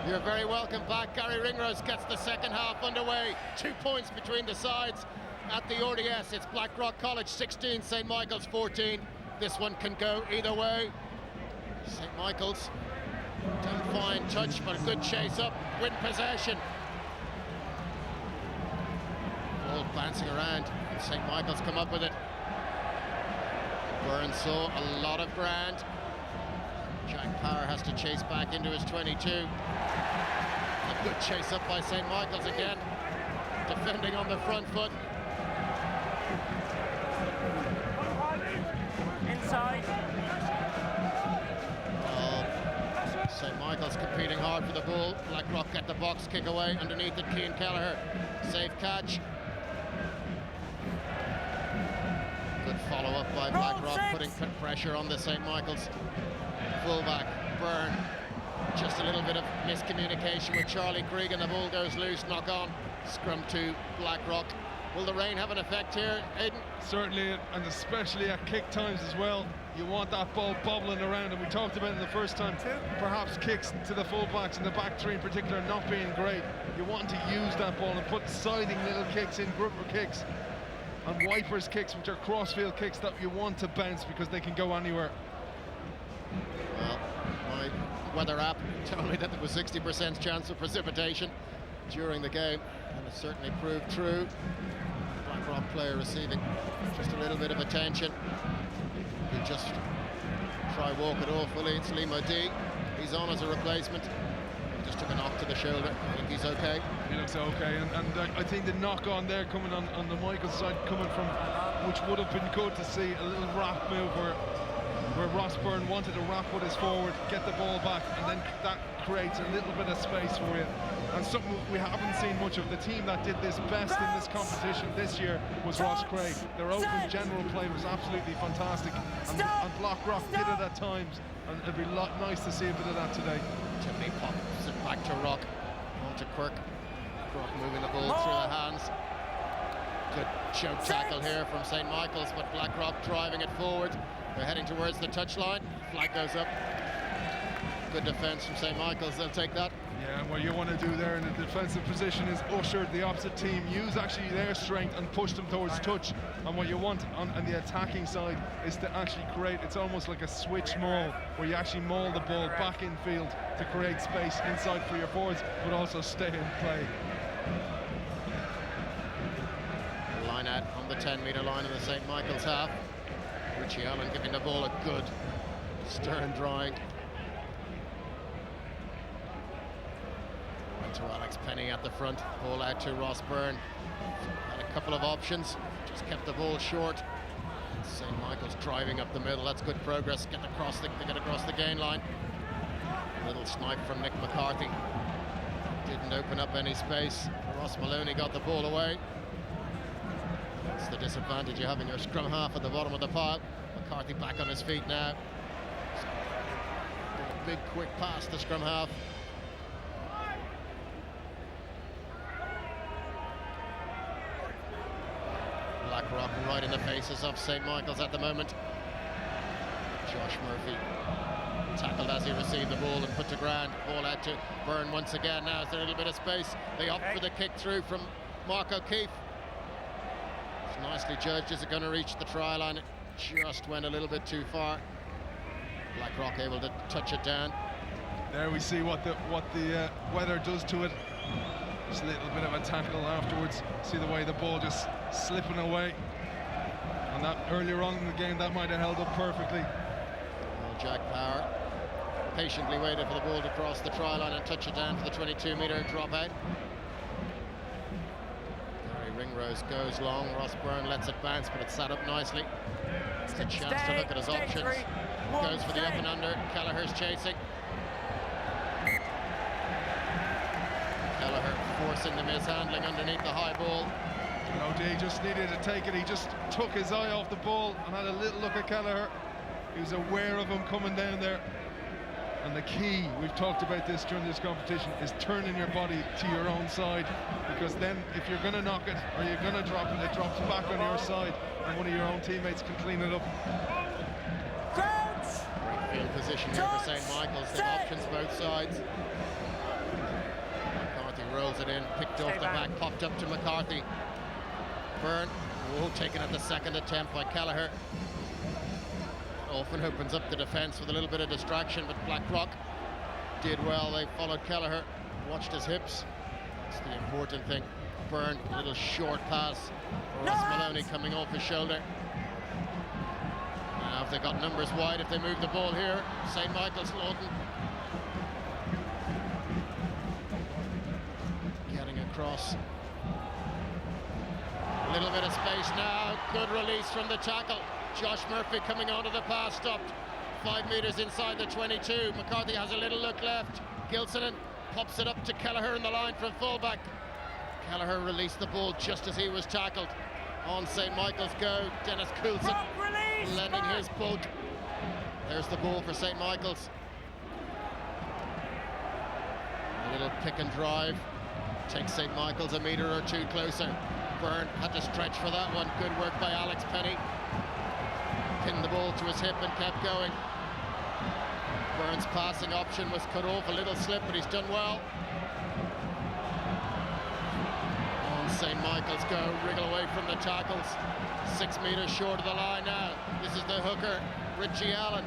You're very welcome back. Garry Ringrose gets the second half underway. 2 points between the sides at the RDS. It's Blackrock College 16, St Michael's 14. This one can go either way. St Michael's don't find touch, but a good chase up, win possession. Ball bouncing around, and St Michael's come up with it. Byrne saw a lot of ground. Jack Power has to chase back into his 22. A good chase up by St Michael's again, defending on the front foot. Inside. St Michael's competing full. Blackrock get the box kick away. Underneath it, Cian Kelleher. Safe catch. Good follow-up by Blackrock, putting pressure on the St. Michael's fullback, Byrne. Just a little bit of miscommunication with Charlie Cregan. The ball goes loose, knock on. Scrum to Blackrock. Will the rain have an effect here, Aidan? Certainly, and especially at kick times as well. You want that ball bobbling around, and we talked about it the first time. Perhaps kicks to the fullbacks and the back three in particular not being great. You want to use that ball and put siding little kicks in, grouper kicks, and wipers kicks, which are crossfield kicks that you want to bounce because they can go anywhere. Well, my weather app told me that there was 60% chance of precipitation during the game, and it certainly proved true. Blackrock player receiving just a little bit of attention. He'll just try walk it off, will he? It's Limo D. He's on as a replacement. He just took a knock to the shoulder. I think he's okay. He looks okay, and I think the knock on there coming on the Michaels side, coming from, which would have been good to see, a little wrap move where Ross Byrne wanted to wrap with his forward, get the ball back, and then that creates a little bit of space for you. And something we haven't seen much of. The team that did this best in this competition this year was Ross Cray. Their open general play was absolutely fantastic, and Blackrock did it at times, and it'd be nice to see a bit of that today. Tippy pops it back to Rock, on to Quirk. Quirk moving the ball through the hands. Good choke tackle here from St. Michael's, but Blackrock driving it forward. They're heading towards the touchline. Flag goes up. Good defence from St. Michael's, they'll take that. Yeah, and what you want to do there in a defensive position is usher the opposite team, use actually their strength and push them towards touch. And what you want on the attacking side is to actually create, it's almost like a switch maul, where you actually maul the ball back in field to create space inside for your forwards, but also stay in play. Line out on the 10-metre line in the St. Michael's half. Richie Allen giving the ball a good stern drawing. To Alex Penny at the front, ball out to Ross Byrne. Had a couple of options, just kept the ball short. St. Michael's driving up the middle, that's good progress. Get across the gain line. A little snipe from Nick McCarthy. Didn't open up any space. Ross Maloney got the ball away. That's the disadvantage of having your scrum half at the bottom of the pile. McCarthy back on his feet now. A big quick pass to scrum half. Blackrock right in the faces of St. Michael's at the moment. Josh Murphy tackled as he received the ball and put to ground. Ball out to Byrne once again. Now is there a little bit of space. They opt for the kick through from Mark O'Keefe. It's nicely judged. Is it going to reach the try line? It just went a little bit too far. Blackrock able to touch it down. There we see what the weather does to it. Just a little bit of a tackle afterwards. See the way the ball just slipping away. And that earlier on in the game, that might have held up perfectly. Well, Jack Power patiently waited for the ball to cross the try line and touch it down for the 22-metre drop out. Garry Ringrose goes long. Ross Byrne lets it bounce, but it's sat up nicely. It's a chance to look at his options. Goes for the up and under. Kelleher's chasing. Kelleher forcing the mishandling underneath the high ball. OJ just needed to take it. He just took his eye off the ball and had a little look at Kelleher. He was aware of him coming down there. And the key, we've talked about this during this competition, is turning your body to your own side, because then if you're going to knock it or you're going to drop it, it drops back on your side and one of your own teammates can clean it up. Great field position here for St. Michael's. They've options both sides. McCarthy rolls it in, picked off the back, popped up to McCarthy. Byrne, taken at the second attempt by Kelleher. Often opens up the defence with a little bit of distraction, but Blackrock did well. They followed Kelleher, watched his hips. That's the important thing. Byrne, a little short pass. Ross Maloney coming off his shoulder. Now if they got numbers wide, if they move the ball here, St. Michael's Lawton getting across. A little bit of space now. Good release from the tackle. Josh Murphy coming onto the pass, stopped 5 metres inside the 22. McCarthy has a little look left. Gilsonen pops it up to Kelleher in the line from fullback. Kelleher released the ball just as he was tackled. On St. Michael's go, Dennis Coulson lending his boat. There's the ball for St. Michael's. A little pick and drive takes St. Michael's a metre or two closer. Byrne had to stretch for that one. Good work by Alex Penny. Pinned the ball to his hip and kept going. Byrne's passing option was cut off, a little slip, but he's done well. On St. Michael's go, wriggle away from the tackles. 6 metres short of the line now. This is the hooker, Richie Allen.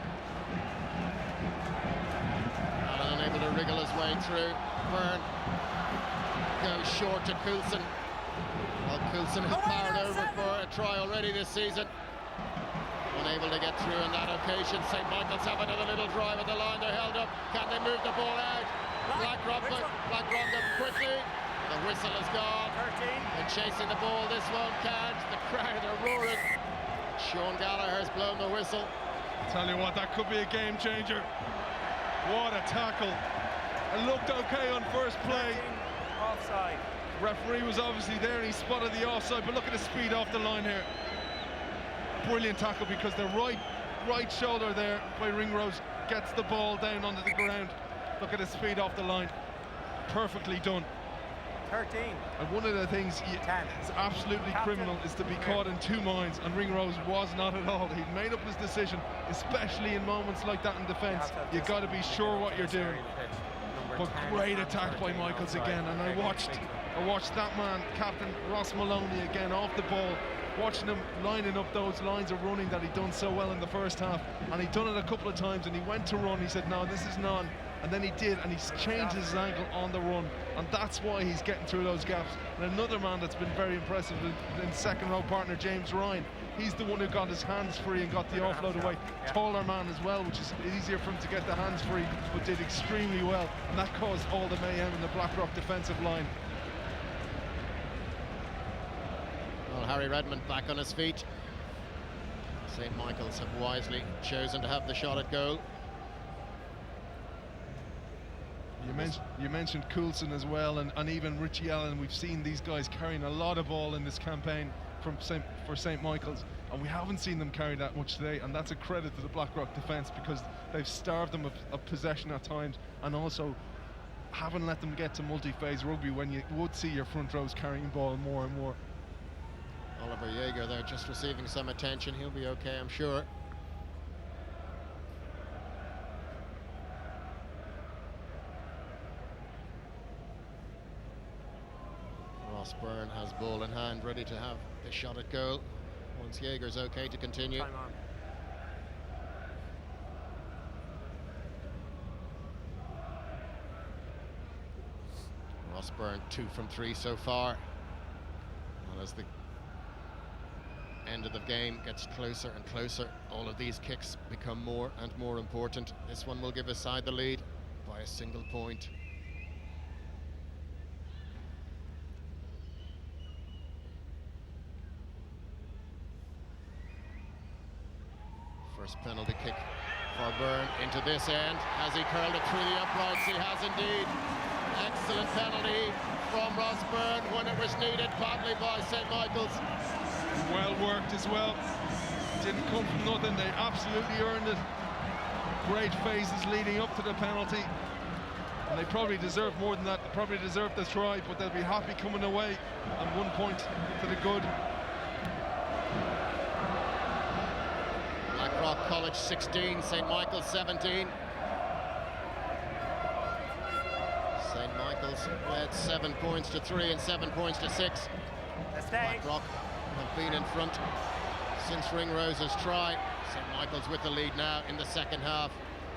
Allen unable to wriggle his way through. Byrne goes short to Coulson. Well, Coulson has powered over for a try already this season. Unable to get through on that occasion. St. Michael's have another little drive at the line. They're held up. Can they move the ball out? Blackrock up quickly. The whistle is gone. 13. They're chasing the ball. This one can't. The crowd are roaring. Sean Gallagher's blown the whistle. Tell you what, that could be a game changer. What a tackle. It looked okay on first play. 13. Offside. Referee was obviously there and he spotted the offside, but look at the speed off the line here. Brilliant tackle because the right shoulder there by Ringrose gets the ball down onto the ground. Look at the speed off the line. Perfectly done. 13. And one of the things is absolutely criminal is to be caught in two minds, and Ringrose was not at all. He'd made up his decision, especially in moments like that in defence. You've got to be sure what you're doing. But great attack by Michaels again, and I watched that man, Captain Ross Maloney, again off the ball, watching him lining up those lines of running that he'd done so well in the first half, and he'd done it a couple of times, and he went to run, he said no, this is none, and then he did, and he's changed his angle on the run, and that's why he's getting through those gaps. And another man that's been very impressive in second row partner James Ryan. He's the one who got his hands free and got the offload away. Taller man as well, which is easier for him to get the hands free, but did extremely well, and that caused all the mayhem in the Blackrock defensive line. Well, Harry Redmond back on his feet. St. Michael's have wisely chosen to have the shot at goal. You mentioned Coulson as well, and even Richie Allen. We've seen these guys carrying a lot of ball in this campaign for St. Michael's, and we haven't seen them carry that much today, and that's a credit to the Blackrock defence because they've starved them of possession at times, and also haven't let them get to multi-phase rugby when you would see your front rows carrying ball more and more. Oliver Jaeger there just receiving some attention. He'll be okay, I'm sure. Ross Byrne has ball in hand, ready to have a shot at goal once Jaeger's okay to continue. Time on. Ross Byrne 2 from 3 so far. And as the end of the game gets closer and closer, all of these kicks become more and more important. This one will give his side the lead by a single point. First penalty kick for Byrne into this end. Has he curled it through the uprights? He has indeed. Excellent penalty from Ross Byrne when it was needed, partly by St. Michael's. Well worked as well. Didn't come from nothing. They absolutely earned it. Great phases leading up to the penalty. And they probably deserve more than that. They probably deserve the try, but they'll be happy coming away and 1 point to the good. Blackrock College 16, St. Michael's 17. St. Michael's led 7 points to 3 and 7 points to 6. Blackrock have been in front since Ringrose's try. St. Michael's with the lead now in the second half.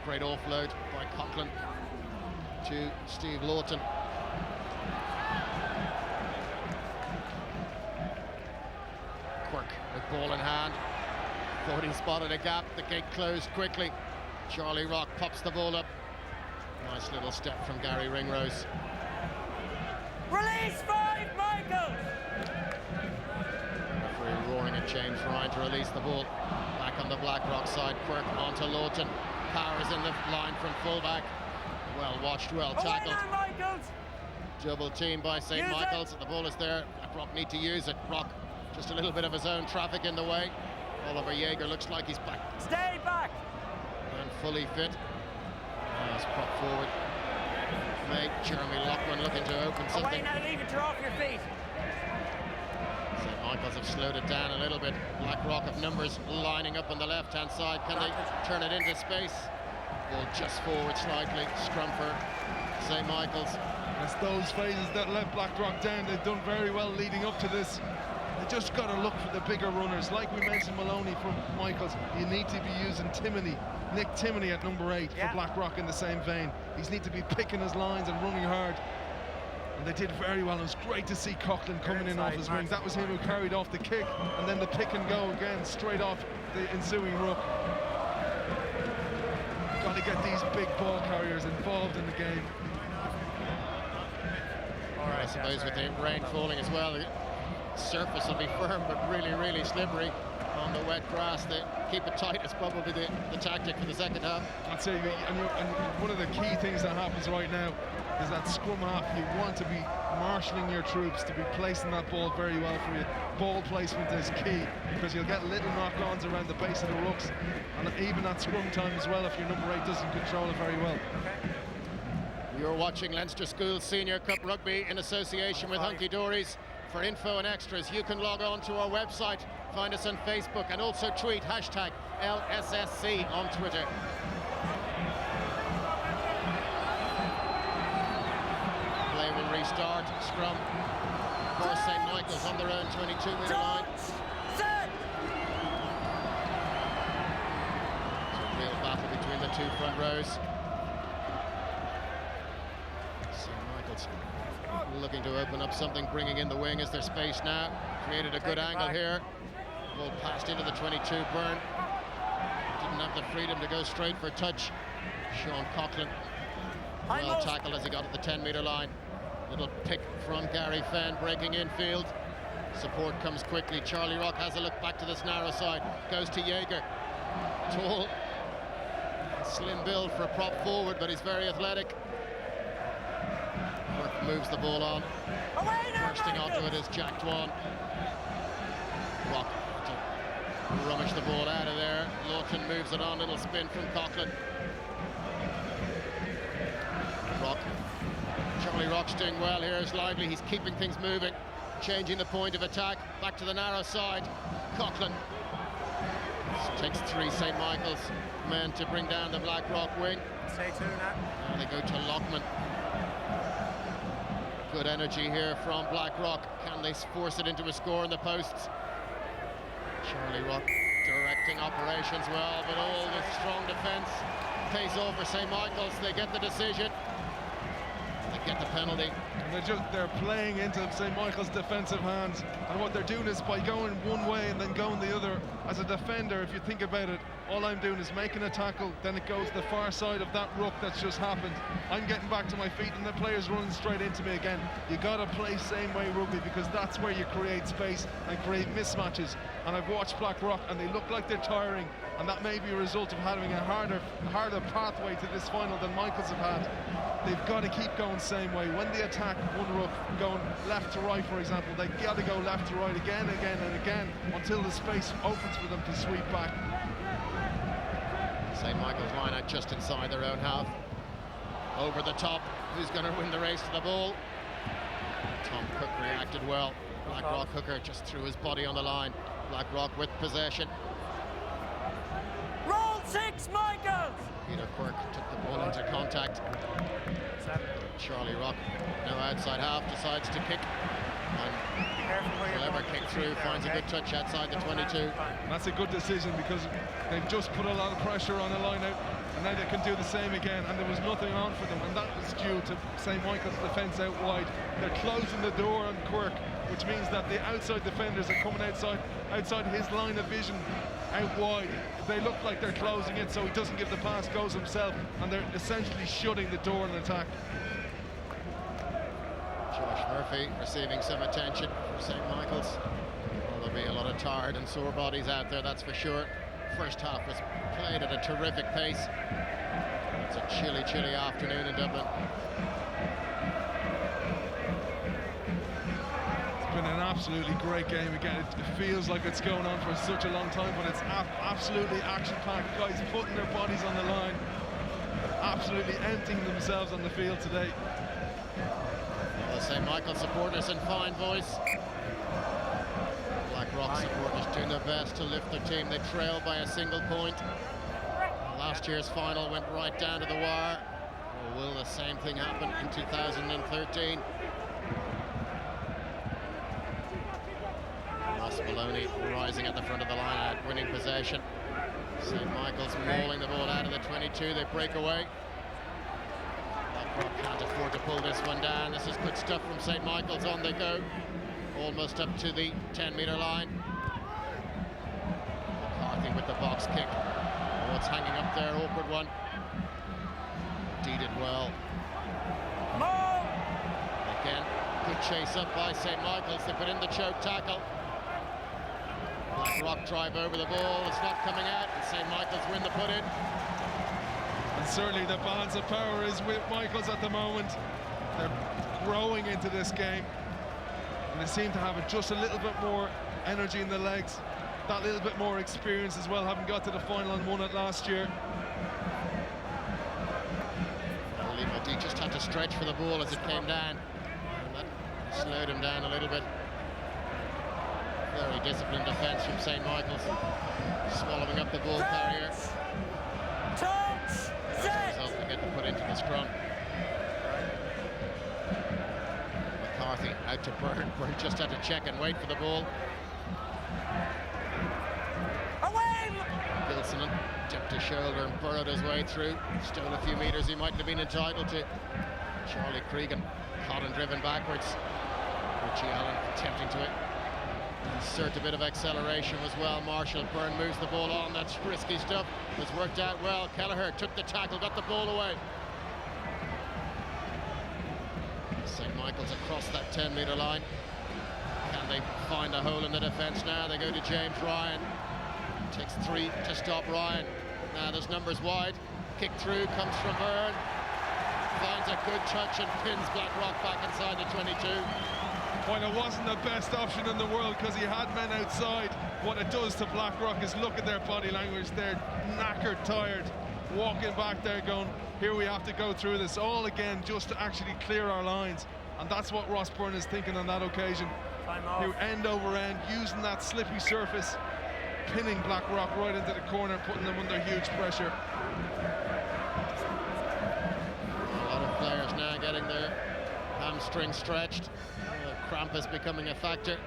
Great offload by Coughlin to Steve Lawton. Quirk with ball in hand. Thought he spotted a gap. The gate closed quickly. Charlie Rock pops the ball up. Nice little step from Garry Ringrose. Release 5, Michael! Referee roaring at James Ryan to release the ball. Back on the Blackrock side, Quirk onto Lawton. Powers in the line from fullback. Well watched, well Away tackled. now, Michaels! Double team by St. Use Michaels, and the ball is there. Blackrock need to use it. Rock, just a little bit of his own traffic in the way. Oliver Jaeger looks like he's back Stay back! and fully fit. Nice prop forward. Mate, Jeremy Loughman looking to open Away something. now, leave it, you're off your feet. St. Michaels have slowed it down a little bit. Blackrock have numbers lining up on the left-hand side. Can they turn it into space? Ball just forward slightly. Scrum for St. Michaels. It's those phases that let Blackrock down. They've done very well leading up to this. They just got to look for the bigger runners. Like we mentioned Maloney from Michaels, you need to be using Nick Timoney at number 8 for Blackrock in the same vein. He's need to be picking his lines and running hard. And they did very well. It was great to see Coughlin coming in off his wings. That was him who carried off the kick, and then the pick and go again, straight off the ensuing ruck. Got to get these big ball carriers involved in the game. I suppose with the rain falling as well, the surface will be firm but really, really slippery on the wet grass. They keep it tight is probably the tactic for the second half. I'd say, and one of the key things that happens right now is that scrum half. You want to be marshalling your troops to be placing that ball very well for you. Ball placement is key, because you'll get little knock-ons around the base of the rucks, and even at scrum time as well if your number 8 doesn't control it very well. You're watching Leinster Schools Senior Cup Rugby in association with Hunky Dory's. For info and extras, you can log on to our website, find us on Facebook, and also tweet hashtag LSSC on Twitter. Play will restart. Scrum for St. Michaels on their own 22-metre line. It's a real battle between the two front rows. Looking to open up something, bringing in the wing as their space now. Created a good angle here. Ball passed into the 22, Byrne. Didn't have the freedom to go straight for touch. Sean Coughlin. Well tackled as he got to the 10-metre line. Little pick from Garry Fenn, breaking infield. Support comes quickly. Charlie Rock has a look back to this narrow side. Goes to Jaeger. Tall, slim build for a prop forward, but he's very athletic. Moves the ball on. Bursting onto it is Jack Dwan. Rock to rummage the ball out of there. Lawton moves it on, little spin from Coughlin. Rock. Charlie Rock's doing well here. Is lively. He's keeping things moving, changing the point of attack. Back to the narrow side. Coughlin. Takes 3 St. Michaels men to bring down the Blackrock wing. Stay tuned now. Now they go to Loughman. Good energy here from Blackrock. Can they force it into a score in the posts? Charlie Rock directing operations well, but all the strong defence pays off for St. Michaels. They get the decision. They get the penalty. And they're playing into St. Michael's defensive hands, and what they're doing is by going one way and then going the other. As a defender, if you think about it, all I'm doing is making a tackle, then it goes the far side of that ruck that's just happened. I'm getting back to my feet and the player's running straight into me again. You gotta play same way rugby, because that's where you create space and create mismatches. And I've watched Blackrock and they look like they're tiring, and that may be a result of having a harder pathway to this final than Michaels have had. They've got to keep going same way. When they attack one ruck, going left to right, for example, they got to go left to right again and again until the space opens for them to sweep back. St. Michael's line out just inside their own half. Over the top, who's going to win the race to the ball? Tom Cook reacted well. Blackrock hooker just threw his body on the line. Blackrock with possession. Roll 6, Michaels! Peter Quirk took the ball into contact. Charlie Rock, now outside half, decides to kick. And whoever kicked through finds a good touch outside the 22. And that's a good decision, because they've just put a lot of pressure on the line out, and now they can do the same again, and there was nothing on for them, and that was due to St. Michael's defence out wide. They're closing the door on Quirk, which means that the outside defenders are coming outside his line of vision out wide. They look like they're closing it so he doesn't give the pass, goes himself, and they're essentially shutting the door on attack. Josh Murphy receiving some attention from St. Michael's. Well, there'll be a lot of tired and sore bodies out there, that's for sure. First half was played at a terrific pace. It's a chilly, chilly afternoon in Dublin. It's been an absolutely great game again. It feels like it's going on for such a long time, but it's absolutely action-packed. Guys putting their bodies on the line, absolutely emptying themselves on the field today. Well, the St. Michael supporters in fine voice. Blackrock supporters doing their best to lift their team. They trail by a single point. Last year's final went right down to the wire. Or will the same thing happen in 2013? Ross Maloney rising at the front of the line out, winning possession. St. Michael's mauling the ball out of the 22. They break away. Blackrock can't afford to pull this one down. This is good stuff from St. Michael's. On they go. Almost up to the 10-metre line. McCarthy with the box kick. Oh, it's hanging up there, awkward one. Did well. Again, good chase up by St. Michael's. They put in the choke tackle. Blackrock drive over the ball. It's not coming out, and St. Michael's win the put-in. And certainly the balance of power is with Michael's at the moment. They're growing into this game. And they seem to have just a little bit more energy in the legs, that little bit more experience as well, having got to the final and won it last year. He just had to stretch for the ball as it came down, and that slowed him down a little bit. Very disciplined defence from St. Michael's, swallowing up the ball carrier. As a result, they get put into the scrum. McCarthy out to Byrne. Byrne just had to check and wait for the ball. Gilson tipped his shoulder and burrowed his way through. Stole a few metres he mightn't have been entitled to. Charlie Cregan caught and driven backwards. Richie Allen attempting to insert a bit of acceleration as well. Marshall. Byrne moves the ball on. That's risky stuff. It's worked out well. Kelleher took the tackle, got the ball away. St. Michael's across that 10-metre line. Can they find a hole in the defence now? They go to James Ryan. Takes 3 to stop Ryan. Now there's numbers wide. Kick through, comes from Byrne. Finds a good touch and pins Blackrock back inside the 22. Well, it wasn't the best option in the world because he had men outside. What it does to Blackrock is look at their body language. They're knackered, tired, walking back there going, here we have to go through this all again just to actually clear our lines. And that's what Ross Byrne is thinking on that occasion. You end over end, using that slippy surface, pinning Blackrock right into the corner, putting them under huge pressure. A lot of players now getting their hamstring stretched. Cramp is becoming a factor.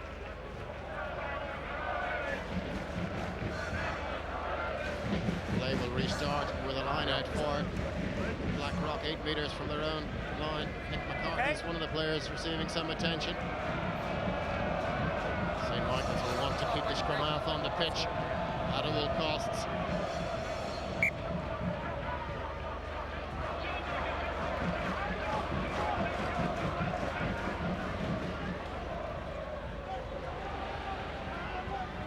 Play will restart with a line out for Blackrock, 8 metres from their own line. Nick McCarthy is one of the players receiving some attention. St. Michael's will want to keep the scrum half on the pitch at all costs.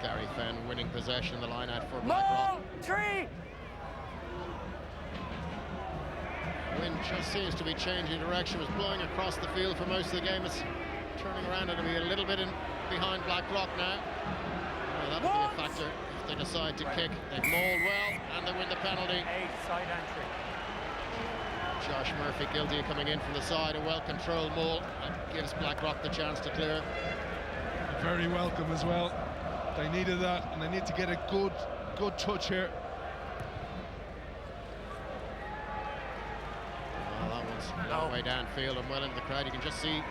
Garry Fenn winning possession, the line out for Blackrock. Wind just seems to be changing direction. It was blowing across the field for most of the game. It's turning around and it'll be a little bit behind Blackrock now. Well, that'll be a factor if they decide to kick. They've mauled well and they win the penalty. Side entry. Josh Murphy guilty of coming in from the side. A well-controlled maul that gives Blackrock the chance to clear. Very welcome as well. They needed that, and they need to get a good touch here. Well, that one's a long way downfield and well into the crowd. You can just see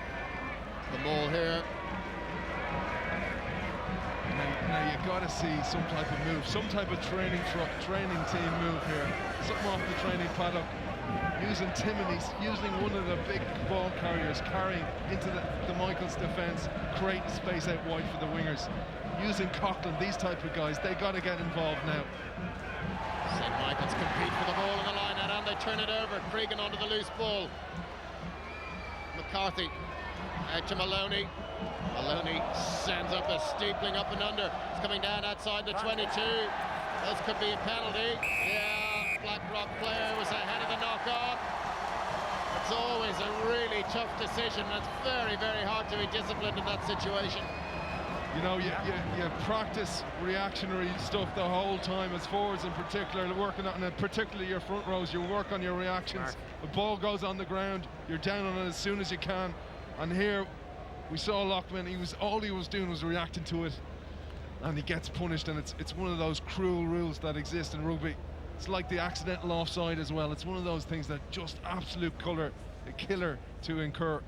the maul here. Now you've got to see some type of move, some type of training team move here. Something off the training paddock. Using Timoney, using one of the big ball carriers, carrying into the Michaels defence, creating space out wide for the wingers. Using Coughlin, these type of guys, they got to get involved now. St. Michael's compete for the ball in the line out and they turn it over. Cregan onto the loose ball. McCarthy out to Maloney. Maloney sends up a steepling up and under. It's coming down outside the 22. This could be a penalty. Yeah, Blackrock player was ahead of the knock-on. It's always a really tough decision. It's very, very hard to be disciplined in that situation. You know, you practice reactionary stuff the whole time as forwards in particular, working on it, particularly your front rows. You work on your reactions. The ball goes on the ground, you're down on it as soon as you can. And here we saw Lockman, all he was doing was reacting to it, and he gets punished. And it's one of those cruel rules that exist in rugby. It's like the accidental offside as well. It's one of those things that just absolute killer to incur.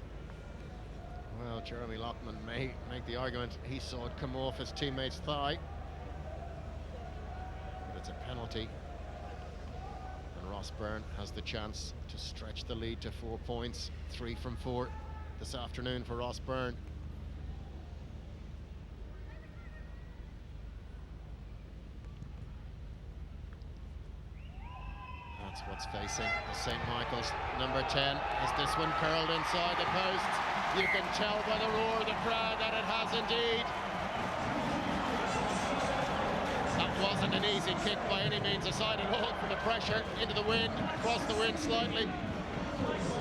Well, Jeremy Lockman may make the argument he saw it come off his teammate's thigh. But it's a penalty. And Ross Byrne has the chance to stretch the lead to 4 points. 3 from 4 this afternoon for Ross Byrne. That's what's facing the St. Michael's. Number 10 has this one curled inside the post. You can tell by the roar of the crowd that it has indeed. That wasn't an easy kick by any means, aside at all from the pressure into the wind, across the wind slightly.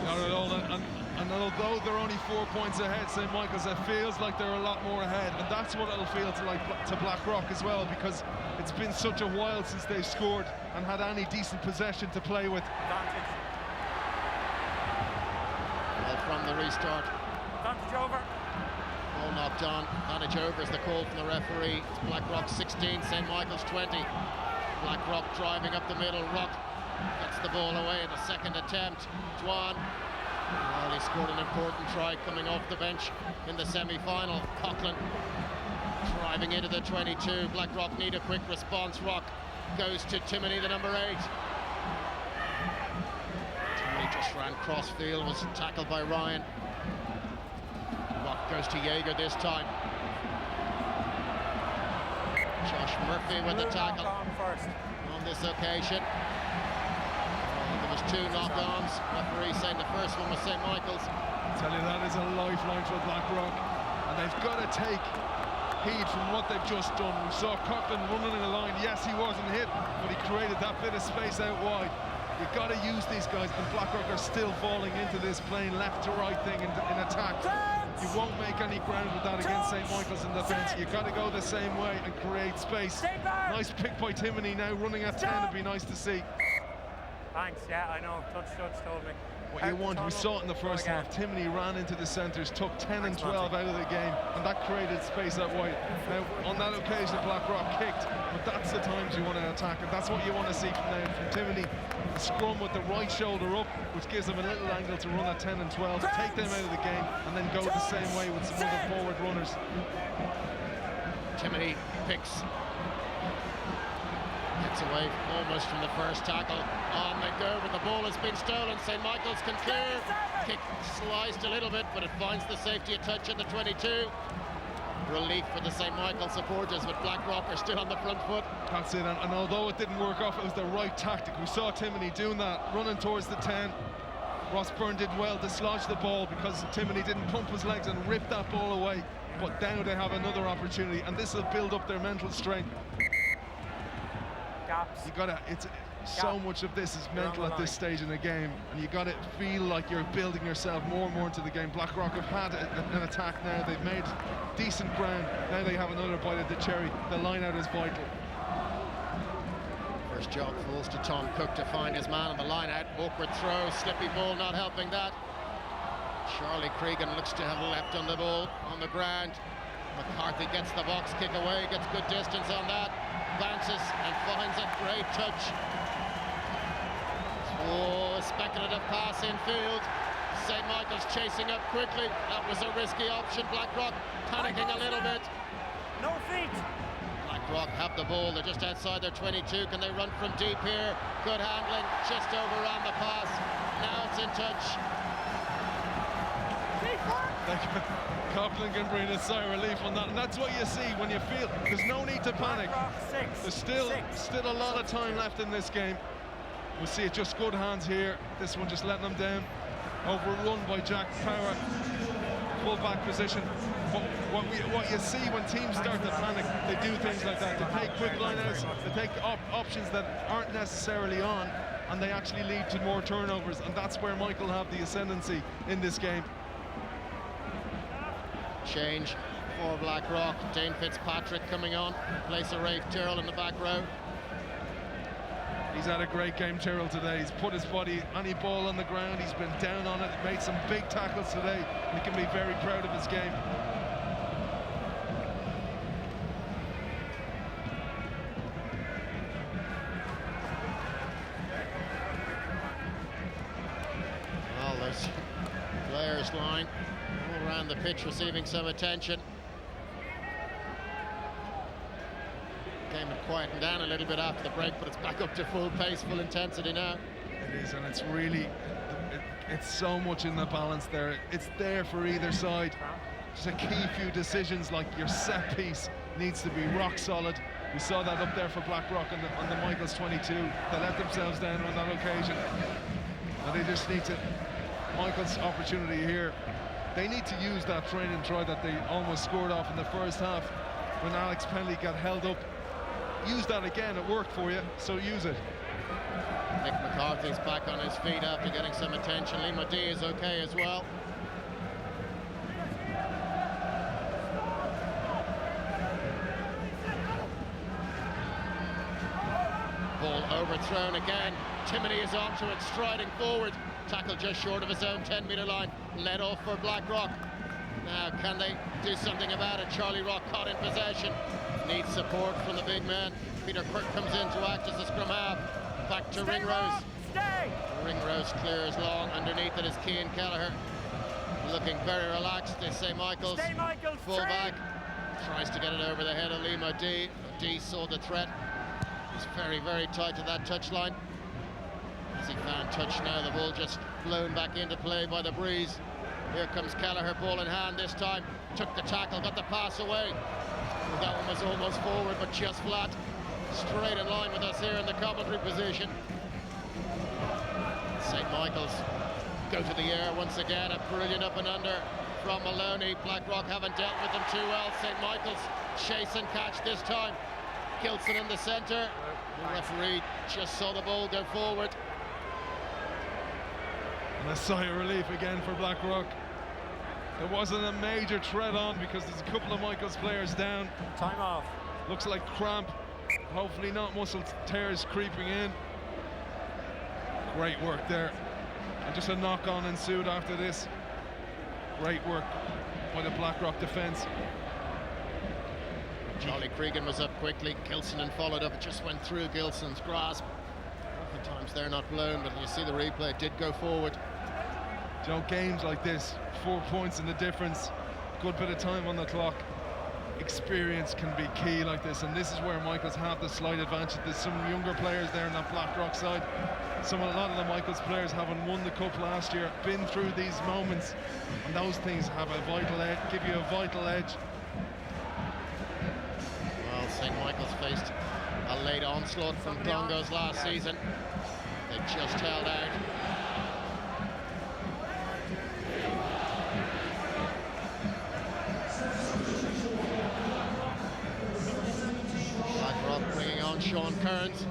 Not at all, and although they're only 4 points ahead, St. Michael's, it feels like they're a lot more ahead, and that's what it'll feel to Blackrock as well, because it's been such a while since they've scored and had any decent possession to play with. Advantage. Well, from the restart. Advantage over. All knocked on. Advantage over is the call from the referee. It's Blackrock 16, St. Michael's 20. Blackrock driving up the middle. Rock gets the ball away in the second attempt. Dwan. Well, he scored an important try coming off the bench in the semi-final. Coughlin driving into the 22. Blackrock need a quick response. Rock goes to Timoney, the number 8. Timoney just ran cross field, was tackled by Ryan. Rock goes to Jaeger this time. Josh Murphy with the tackle on this occasion. There was 2 knock-ons. Referee saying the first one was St. Michael's. I tell you, that is a lifeline for Blackrock, and they've got to take heed from what they've just done. We saw Coughlin running in a line. Yes, he wasn't hit, but he created that bit of space out wide. You've got to use these guys, and Blackrock are still falling into this playing left to right thing in attack. You won't make any ground with that against St. Michael's in defence. You've got to go the same way and create space. Nice pick by Timoney now, running at 10 would be nice to see. Thanks, yeah, I know. Touch told me. What you want, we saw it in the first half. Timoney ran into the centres, took 10 and 12 out of the game, and that created space out wide. Now, on that occasion, Blackrock kicked, but that's the times you want to attack, and that's what you want to see from Timoney. The scrum with the right shoulder up, which gives them a little angle to run at 10 and 12, take them out of the game, and then go the same way with some other forward runners. Timoney picks. Gets away almost from the first tackle. On they go, but the ball has been stolen. St. Michael's can clear. Kick sliced a little bit, but it finds the safety touch at the 22. Relief for the St. Michael supporters, but Blackrock are still on the front foot. That's it, and although it didn't work off, it was the right tactic. We saw Timoney doing that, running towards the 10. Ross Byrne did well to dislodge the ball because Timoney didn't pump his legs and rip that ball away. But now they have another opportunity, and this will build up their mental strength. Gaps. You gotta, so much of this is mental at this stage in the game, and you gotta feel like you're building yourself more and more into the game. Blackrock have had an attack now, they've made decent ground, now they have another bite at the cherry. The line out is vital. First job falls to Tom Cook to find his man on the line out. Awkward throw, slippy ball not helping that. Charlie Cregan looks to have leapt on the ball on the ground. McCarthy gets the box kick away, gets good distance on that. Bounces and finds a great touch. Oh, a speculative pass infield. St. Michael's chasing up quickly. That was a risky option. Blackrock panicking a little bit. No feet. Blackrock have the ball. They're just outside their 22. Can they run from deep here? Good handling. Just overran the pass. Now it's in touch. Coughlin can breathe a sigh of relief on that, and that's what you see when you feel there's no need to panic. There's still a lot of time left in this game. We'll see it, just good hands here. This one just letting them down. Overrun by Jack Power. Full back position. But what you see when teams start to panic, they do things like that. They take quick line-outs, they take options that aren't necessarily on, and they actually lead to more turnovers, and that's where Michael have the ascendancy in this game. Change for Blackrock. Dane Fitzpatrick coming on in place of Rafe Tyrrell in the back row. He's had a great game, Tyrrell, today. He's put his body, any ball on the ground, he's been down on it, made some big tackles today, and he can be very proud of his game. Well, there's players line all around the pitch receiving some attention. Game had quietened down a little bit after the break, but it's back up to full pace, full intensity now. It is, and it's really, it's so much in the balance there. It's there for either side. Just a key few decisions, like your set piece needs to be rock solid. We saw that up there for Blackrock on the Michaels 22. They let themselves down on that occasion. And they just need to, Michaels' opportunity here, they need to use that training try that they almost scored off in the first half when Alex Penley got held up. Use that again, it worked for you, so use it. Nick McCarthy's back on his feet after getting some attention. Lima D is okay as well. Ball overthrown again. Timoney is onto it, striding forward. Tackle just short of his own 10-metre line. Led off for Blackrock. Now, can they do something about it? Charlie Rock caught in possession. Needs support from the big man. Peter Quirk comes in to act as the scrum half. Back to Ringrose. Ringrose clears long. Underneath it is Cian Kelleher. Looking very relaxed. They say Michaels. Full back. Tries to get it over the head of Lima D. D saw the threat. He's very, very tight to that touchline. As he found touch now, the ball just blown back into play by the breeze. Here comes Kelleher, ball in hand this time. Took the tackle, got the pass away. That one was almost forward, but just flat. Straight in line with us here in the commentary position. St. Michael's go to the air once again. A brilliant up and under from Maloney. Blackrock haven't dealt with them too well. St. Michael's chase and catch this time. Gilson in the centre. The referee just saw the ball go forward. And a sigh of relief again for Blackrock. There wasn't a major threat on because there's a couple of Michael's players down. Time off. Looks like cramp. Hopefully not muscle tears creeping in. Great work there. And just a knock-on ensued after this. Great work by the Blackrock defence. Charlie Cregan was up quickly. Gilson followed up. It just went through Gilson's grasp. Oftentimes they're not blown, but you see the replay, it did go forward. You know, games like this, 4 points in the difference, good bit of time on the clock. Experience can be key like this, and this is where Michaels have the slight advantage. There's some younger players there on that Blackrock side. A lot of the Michaels players haven't won the cup last year, been through these moments, and those things have a vital edge, give you a vital edge. Well, St. Michael's faced a late onslaught from Dongos last season. They just held out. Blackrock bringing on Sean Kearns.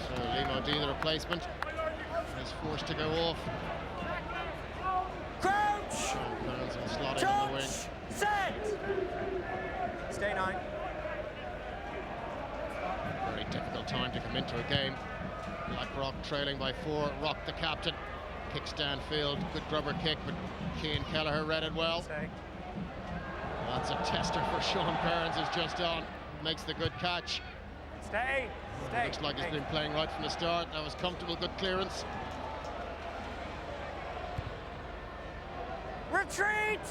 So Limo D, the replacement, is forced to go off. Crouch! Sean Kearns will slot in on the wing. Set! Stay 9. Very difficult time to come into a game. Blackrock trailing by 4. Rock, the captain, kicks downfield. Good grubber kick, but Cian Kelleher read it well. That's a tester for Sean Kearns, who's just on. Makes the good catch. Stay. Looks like he's been playing right from the start. That was comfortable, good clearance. Retreat!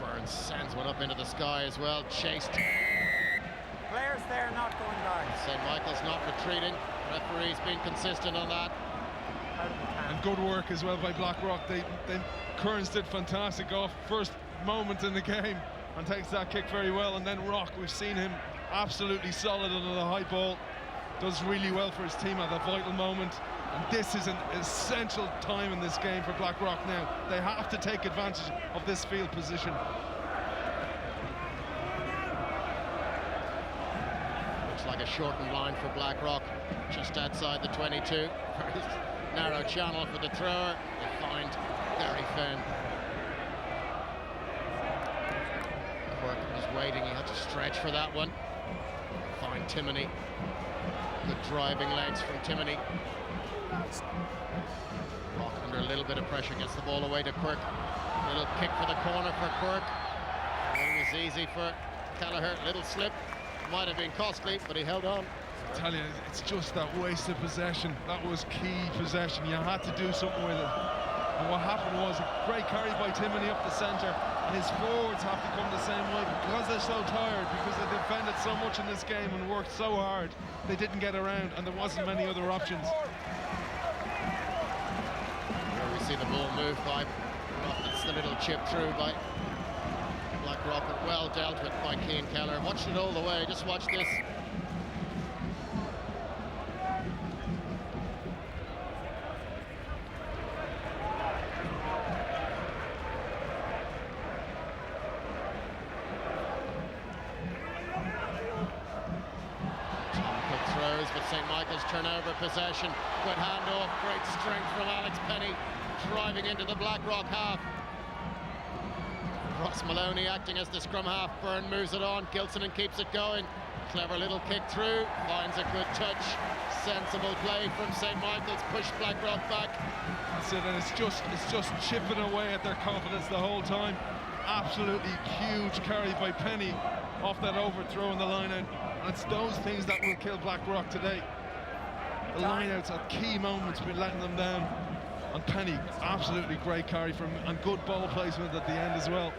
Byrne sends one up into the sky as well. Chased. Players there not going down. St. Michael's not retreating. Referee's been consistent on that. And good work as well by Blackrock. Kearns did fantastic off first moment in the game and takes that kick very well. And then Rock, we've seen him absolutely solid under the high ball. Does really well for his team at a vital moment. And this is an essential time in this game for Blackrock now. They have to take advantage of this field position. Looks like a shortened line for Blackrock, just outside the 22. Very narrow channel for the thrower. They find Garry Fenn. Quirk was waiting, he had to stretch for that one. Find Timoney. Good driving legs from Timoney. Rock under a little bit of pressure, gets the ball away to Quirk. Little kick for the corner for Quirk. It was easy for Kelleher. Little slip, might have been costly, but he held on. I tell you, it's just that waste of possession. That was key possession. You had to do something with it. And what happened was a great carry by Timoney up the centre, and his forwards have to come the same way because they're so tired, because they defended so much in this game and worked so hard. They didn't get around, and there wasn't many other options. Here we see the ball move by Rock. That's the little chip through by Blackrock, well dealt with by Cian Kelleher. Watched it all the way. Just watch this. Turnover possession, good handoff, great strength from Alex Penny, driving into the Blackrock half. Ross Maloney acting as the scrum half. Byrne moves it on, Gilson keeps it going. Clever little kick through, finds a good touch. Sensible play from St. Michael's, push Blackrock back. That's it, and it's just chipping away at their confidence the whole time. Absolutely huge carry by Penny off that overthrow in the line out. And it's those things that will kill Blackrock today. The lineouts at key moments been letting them down. And Penny, absolutely great carry from him, and good ball placement at the end as well.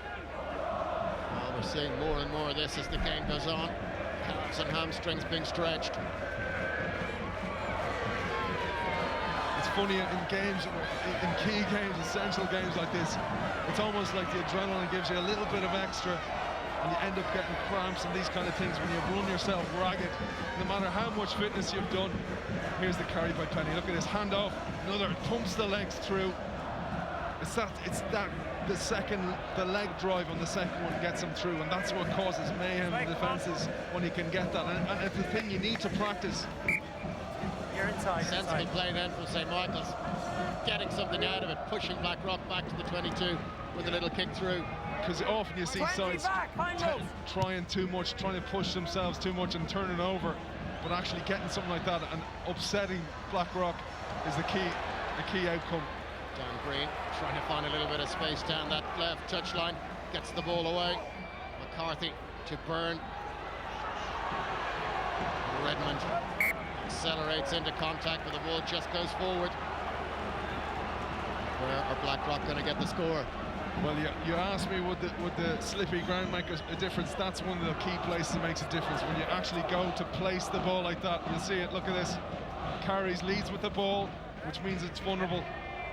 Well, we're seeing more and more of this as the game goes on. Calves and hamstrings being stretched. It's funny in games, in key games, essential games like this, it's almost like the adrenaline gives you a little bit of extra, and you end up getting cramps and these kind of things when you run yourself ragged. No matter how much fitness you've done. Here's the carry by Penny. Look at this handoff. Another pumps the legs through. The leg drive on the second one gets him through, and that's what causes mayhem in defences when he can get that. And it's the thing you need to practice. You're inside. Sensible play then from St. Michael's, getting something out of it, pushing Blackrock back to the 22 with a little kick through. Because often you see sides trying too much, trying to push themselves too much and turning over, but actually getting something like that and upsetting Blackrock is the key outcome. Dan Green trying to find a little bit of space down that left touchline, gets the ball away. McCarthy to Byrne. Redmond accelerates into contact, but the ball just goes forward. Where are Blackrock going to get the score? Well, you asked me would the slippy ground make a difference. That's one of the key places that makes a difference. When you actually go to place the ball like that, you'll see it. Look at this. Carries, leads with the ball, which means it's vulnerable.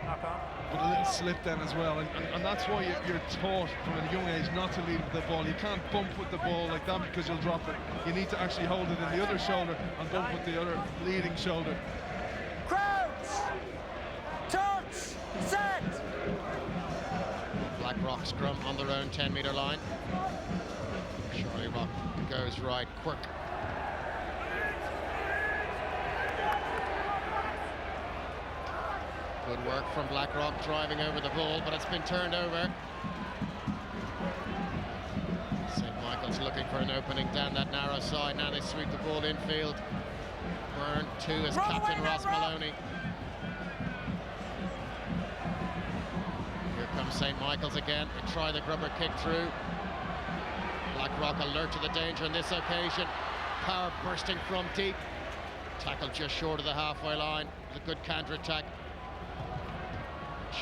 But a little slip then as well. And that's why you're taught from a young age not to lead with the ball. You can't bump with the ball like that because you'll drop it. You need to actually hold it in the other shoulder and bump with the other leading shoulder. Crouch! Touch! Set! Blackrock scrum on their own 10-metre line. Charlie Rock goes right. Quirk. Good work from Blackrock driving over the ball, but it's been turned over. St. Michael's looking for an opening down that narrow side. Now they sweep the ball infield. Byrne to his captain Ross Maloney. Comes St. Michael's again. They try the grubber kick through. Blackrock alert to the danger on this occasion. Power bursting from deep. Tackle just short of the halfway line. With a good counter attack.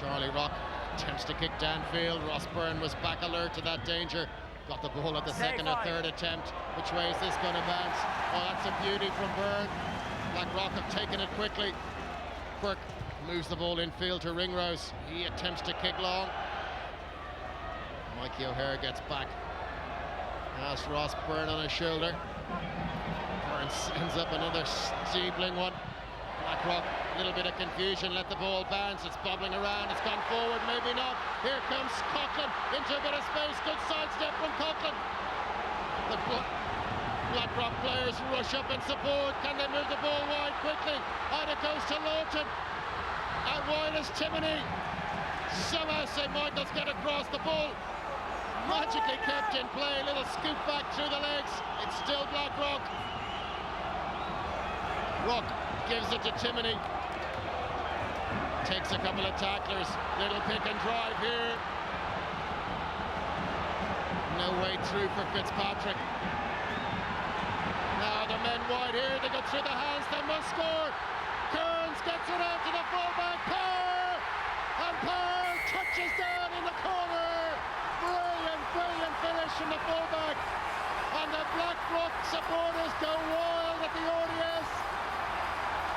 Charlie Rock attempts to kick downfield. Ross Byrne was back alert to that danger. Got the ball at the second or third attempt. Which way is this going to bounce? Oh, that's a beauty from Byrne. Blackrock have taken it quickly. Quirk moves the ball infield to Ringrose. He attempts to kick long. Mikey O'Hare gets back. Has Ross Byrne on his shoulder. Byrne sends up another steepling one. Blackrock, a little bit of confusion, let the ball bounce, it's bobbling around, it's gone forward, maybe not. Here comes Coughlin into a bit of space, good sidestep from Coughlin. The Blackrock players rush up and support. Can they move the ball wide quickly? Out it goes to Lawton. Out wide is Timoney. Somehow St. Michael's get across the ball. Magically kept in play, little scoop back through the legs. It's still Blackrock. Rock gives it to Timoney. Takes a couple of tacklers. Little pick and drive here. No way through for Fitzpatrick. Now the men wide here, they go through the hands, they must score. Kearns gets it out to the fullback, Power! And Power touches down in the corner. Brilliant finish from the fullback. And the Blackrock supporters go wild at the ODS.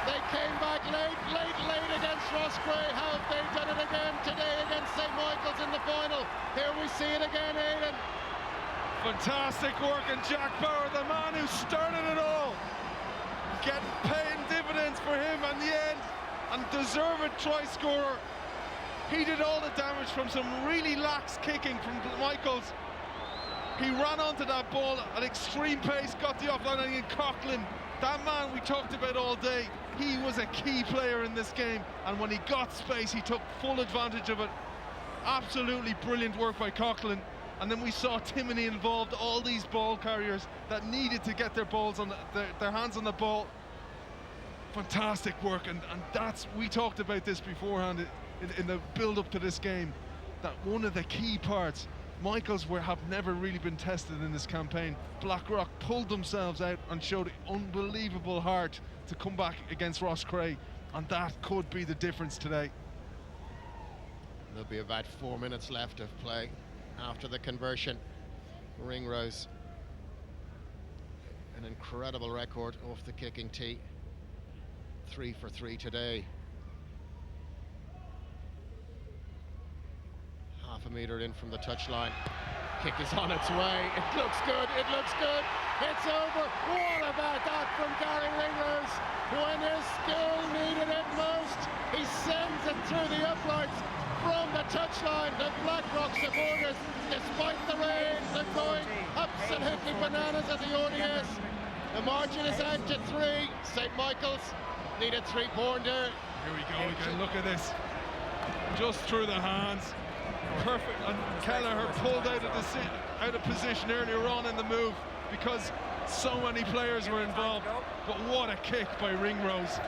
They came back late against Roscrea. How have they done it again today against St. Michael's in the final? Here we see it again, Aidan. Fantastic work, and Jack Power, the man who started it all, getting paying dividends for him in the end, and deserved try scorer. He did all the damage from some really lax kicking from Michaels. He ran onto that ball at extreme pace, got the offline, and Coughlin, that man we talked about all day, he was a key player in this game, and when he got space, he took full advantage of it. Absolutely brilliant work by Coughlin. And then we saw Timoney involved, all these ball carriers that needed to get their balls on their hands on the ball. Fantastic work, and that's, we talked about this beforehand in the build-up to this game, that one of the key parts, Michaels have never really been tested in this campaign. Blackrock pulled themselves out and showed unbelievable heart to come back against Roscrea, and that could be the difference today. There'll be about 4 minutes left of play after the conversion. Ringrose, an incredible record off the kicking tee. 3 for 3 today. Half a metre in from the touchline. Kick is on its way. It looks good, it looks good. It's over. What about that from Garry Ringrose? When his skill needed it most, he sends it through the uprights. From the touchline, the Blackrock supporters, despite the rain, they're going absolutely bananas at the ODS. The margin is out to 3. St. Michael's needed 3-pointer. Here we go again, look at this. Just through the hands. Perfect, and Kelleher pulled out of position earlier on in the move because so many players were involved. But what a kick by Ringrose.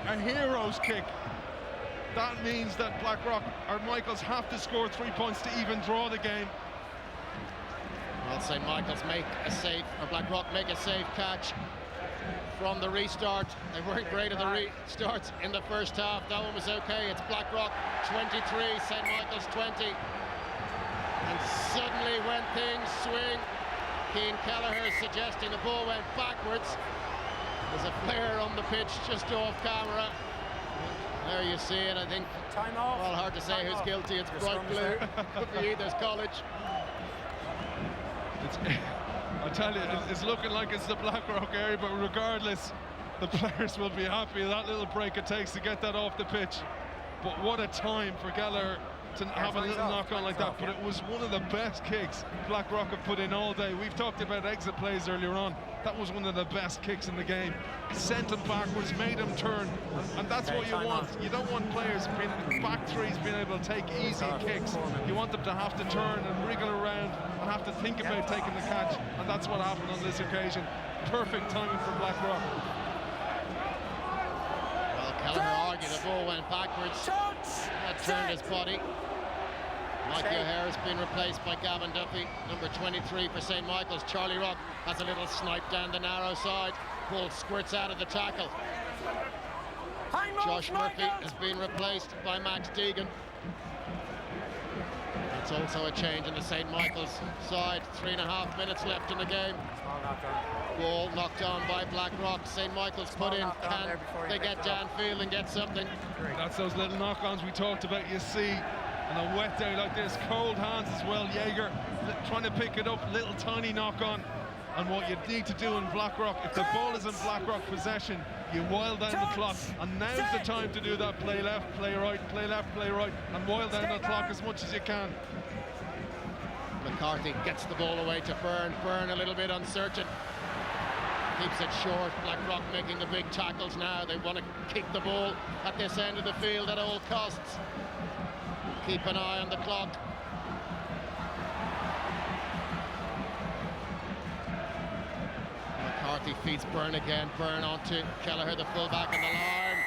A hero's kick. That means that Blackrock or Michaels have to score 3 points to even draw the game. Well, St. Michael's make a save, or Blackrock make a safe catch from the restart. They weren't great at the restarts in the first half. That one was okay. It's Blackrock 23, St. Michael's 20. And suddenly when things swing, Cian Kelleher suggesting the ball went backwards. There's a player on the pitch just off camera. There you see it, I think. Time off. Well, hard to say who's guilty. It's bright blue. Could be either's college. I tell you, it's looking like it's the Blackrock area, but regardless, the players will be happy. That little break it takes to get that off the pitch. But what a time for Gallagher to have a little knock on like that. But it was one of the best kicks Blackrock have put in all day. We've talked about exit plays earlier on. That was one of the best kicks in the game. Sent him backwards, made him turn, and that's what you want. You don't want players back threes being able to take easy kicks. You want them to have to turn and wriggle around and have to think about taking the catch, and that's what happened on this occasion. Perfect timing for Blackrock. Well, Kelleher argued the ball went backwards. That turned his body. Mikey O'Hare has been replaced by Gavin Duffy, number 23 for St. Michael's. Charlie Rock has a little snipe down the narrow side. Ball squirts out of the tackle. Josh Murphy has been replaced by Max Deegan. It's also a change in the St. Michael's side. 3.5 minutes left in the game. Ball knocked on by Blackrock. St. Michael's put in. Can they get downfield and get something? That's those little knock-ons we talked about, you see. And a wet day like this, cold hands as well. Jaeger trying to pick it up, little tiny knock-on. And what you need to do in Blackrock, if the ball is in Blackrock possession, you while down the clock. And now's the time to do that. Play left, play right, play left, play right, and while down the clock as much as you can. McCarthy gets the ball away to Byrne. Byrne a little bit uncertain. Keeps it short. Blackrock making the big tackles now. They want to keep the ball at this end of the field at all costs. Keep an eye on the clock. McCarthy feeds Byrne again. Byrne onto Kelleher, the fullback on the line.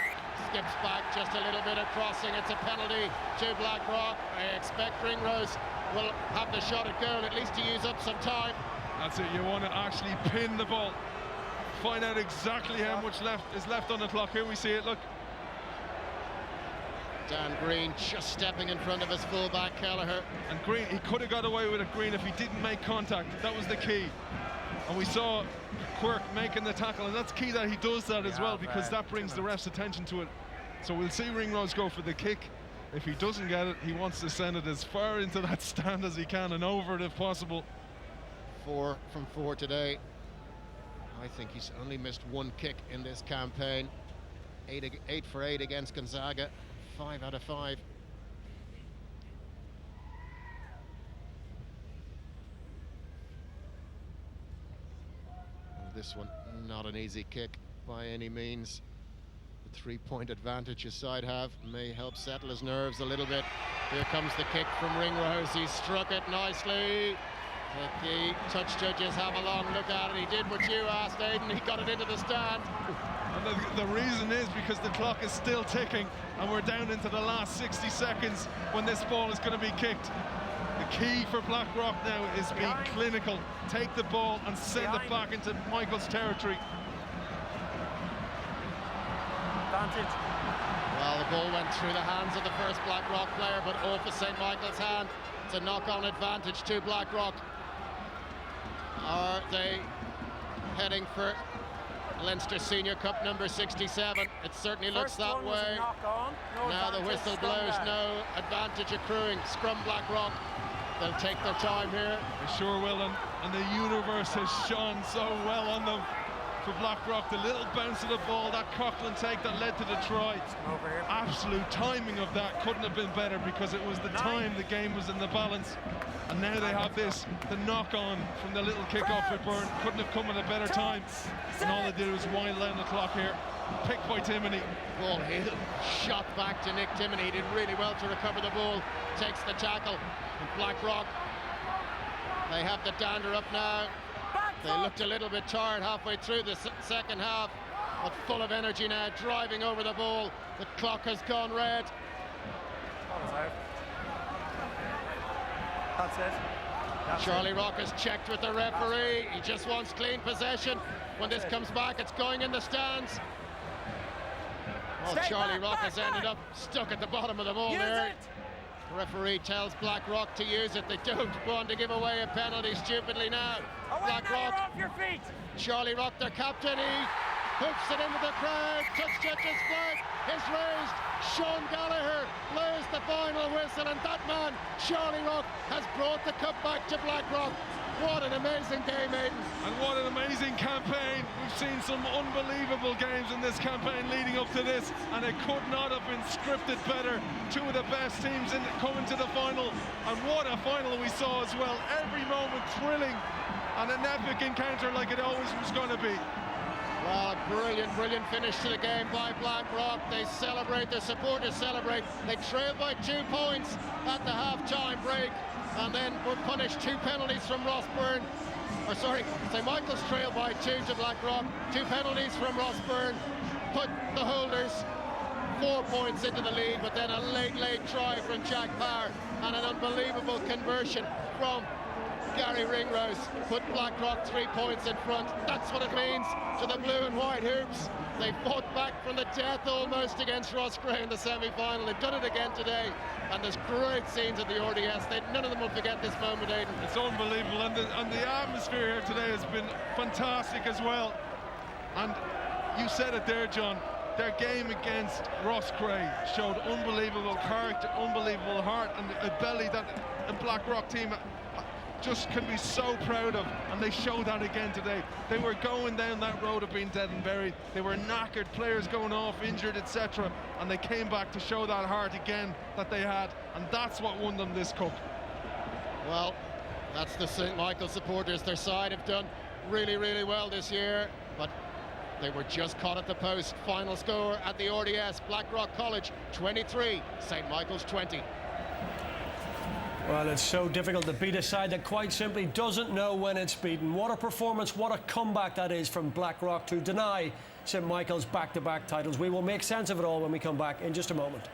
Skips back just a little bit of crossing. It's a penalty to Blackrock. I expect Ringrose will have the shot at goal, at least to use up some time. That's it, you want to actually pin the ball. Find out exactly how much is left on the clock. Here we see it, look. Dan Green just stepping in front of his fullback, Kelleher. And Green, he could have got away with it, Green, if he didn't make contact. That was the key. And we saw Quirk making the tackle, and that's key that he does that as well, because that brings the ref's attention to it. So we'll see Ringrose go for the kick. If he doesn't get it, he wants to send it as far into that stand as he can and over it if possible. 4 from 4 today. I think he's only missed one kick in this campaign. 8 for 8 against Gonzaga. 5 out of 5. And this one, not an easy kick by any means. The 3-point advantage his side have may help settle his nerves a little bit. Here comes the kick from Ringrose. He struck it nicely. The touch judges have a long look at it. He did what you asked, Aidan. He got it into the stand. And the reason is because the clock is still ticking and we're down into the last 60 seconds when this ball is going to be kicked. The key for Blackrock now is being clinical. Take the ball and send it back into Michael's territory. Advantage. Well, the ball went through the hands of the first Blackrock player, but off of St. Michael's hand. It's a knock-on advantage to Blackrock. Are they heading for Leinster Senior Cup number 67? It certainly looks that way. Now the whistle blows, no advantage accruing. Scrum Blackrock. They'll take their time here. They sure will, and the universe has shone so well on them. For Blackrock, the little bounce of the ball, that Coughlin take that led to the try. Absolute timing of that couldn't have been better, because it was the time the game was in the balance. And now they have this, the knock-on from the little kick-off with Byrne. Couldn't have come at a better time. And all they did was wind down the clock here. Picked by Timoney. Ball hit, shot back to Nick Timoney. He did really well to recover the ball. Takes the tackle. And Blackrock, they have the dander up now. They looked a little bit tired halfway through the second half, but full of energy now, driving over the ball. The clock has gone red. That's it. Charlie Rock has checked with the referee. He just wants clean possession. When this comes back, it's going in the stands. Well, Charlie Rock has ended up stuck at the bottom of the ball there. The referee tells Blackrock to use it. They don't want to give away a penalty stupidly now. Blackrock, off your feet. Charlie Rock, their captain, he hoops it into the crowd. Touch judge's flag is raised. Sean Gallagher blows the final whistle, and that man, Charlie Rock, has brought the cup back to Blackrock. What an amazing game, Aidan. And what an amazing campaign. We've seen some unbelievable games in this campaign leading up to this, and it could not have been scripted better. Two of the best teams coming to the final, and what a final we saw as well. Every moment thrilling, and an epic encounter like it always was going to be. Well, a brilliant, brilliant finish to the game by Blackrock. They celebrate, their supporters celebrate. They trail by 2 points at the half-time break, and then were punished. 2 penalties from Ross Byrne. Or sorry, St. Michael's trail by 2 to Blackrock. 2 penalties from Ross Byrne put the holders 4 points into the lead, but then a late try from Jack Power and an unbelievable conversion from Garry Ringrose put Blackrock 3 points in front. That's what it means to the blue and white hoops. They fought back from the death almost against Ross Gray in the semi-final. They've done it again today, and there's great scenes at the RDS. None of them will forget this moment, Aidan. It's unbelievable, and the atmosphere here today has been fantastic as well. And you said it there, John. Their game against Ross Gray showed unbelievable character, unbelievable heart, and a belly that a Blackrock team just can be so proud of, and they showed that again today. They were going down that road of being dead and buried. They were knackered, players going off, injured, etc., and they came back to show that heart again that they had, and that's what won them this cup. Well, that's the St. Michael supporters. Their side have done really, really well this year, but they were just caught at the post. Final score at the RDS, Blackrock College 23, St. Michael's 20. Well, it's so difficult to beat a side that quite simply doesn't know when it's beaten. What a performance, what a comeback that is from Blackrock to deny St. Michael's back-to-back titles. We will make sense of it all when we come back in just a moment.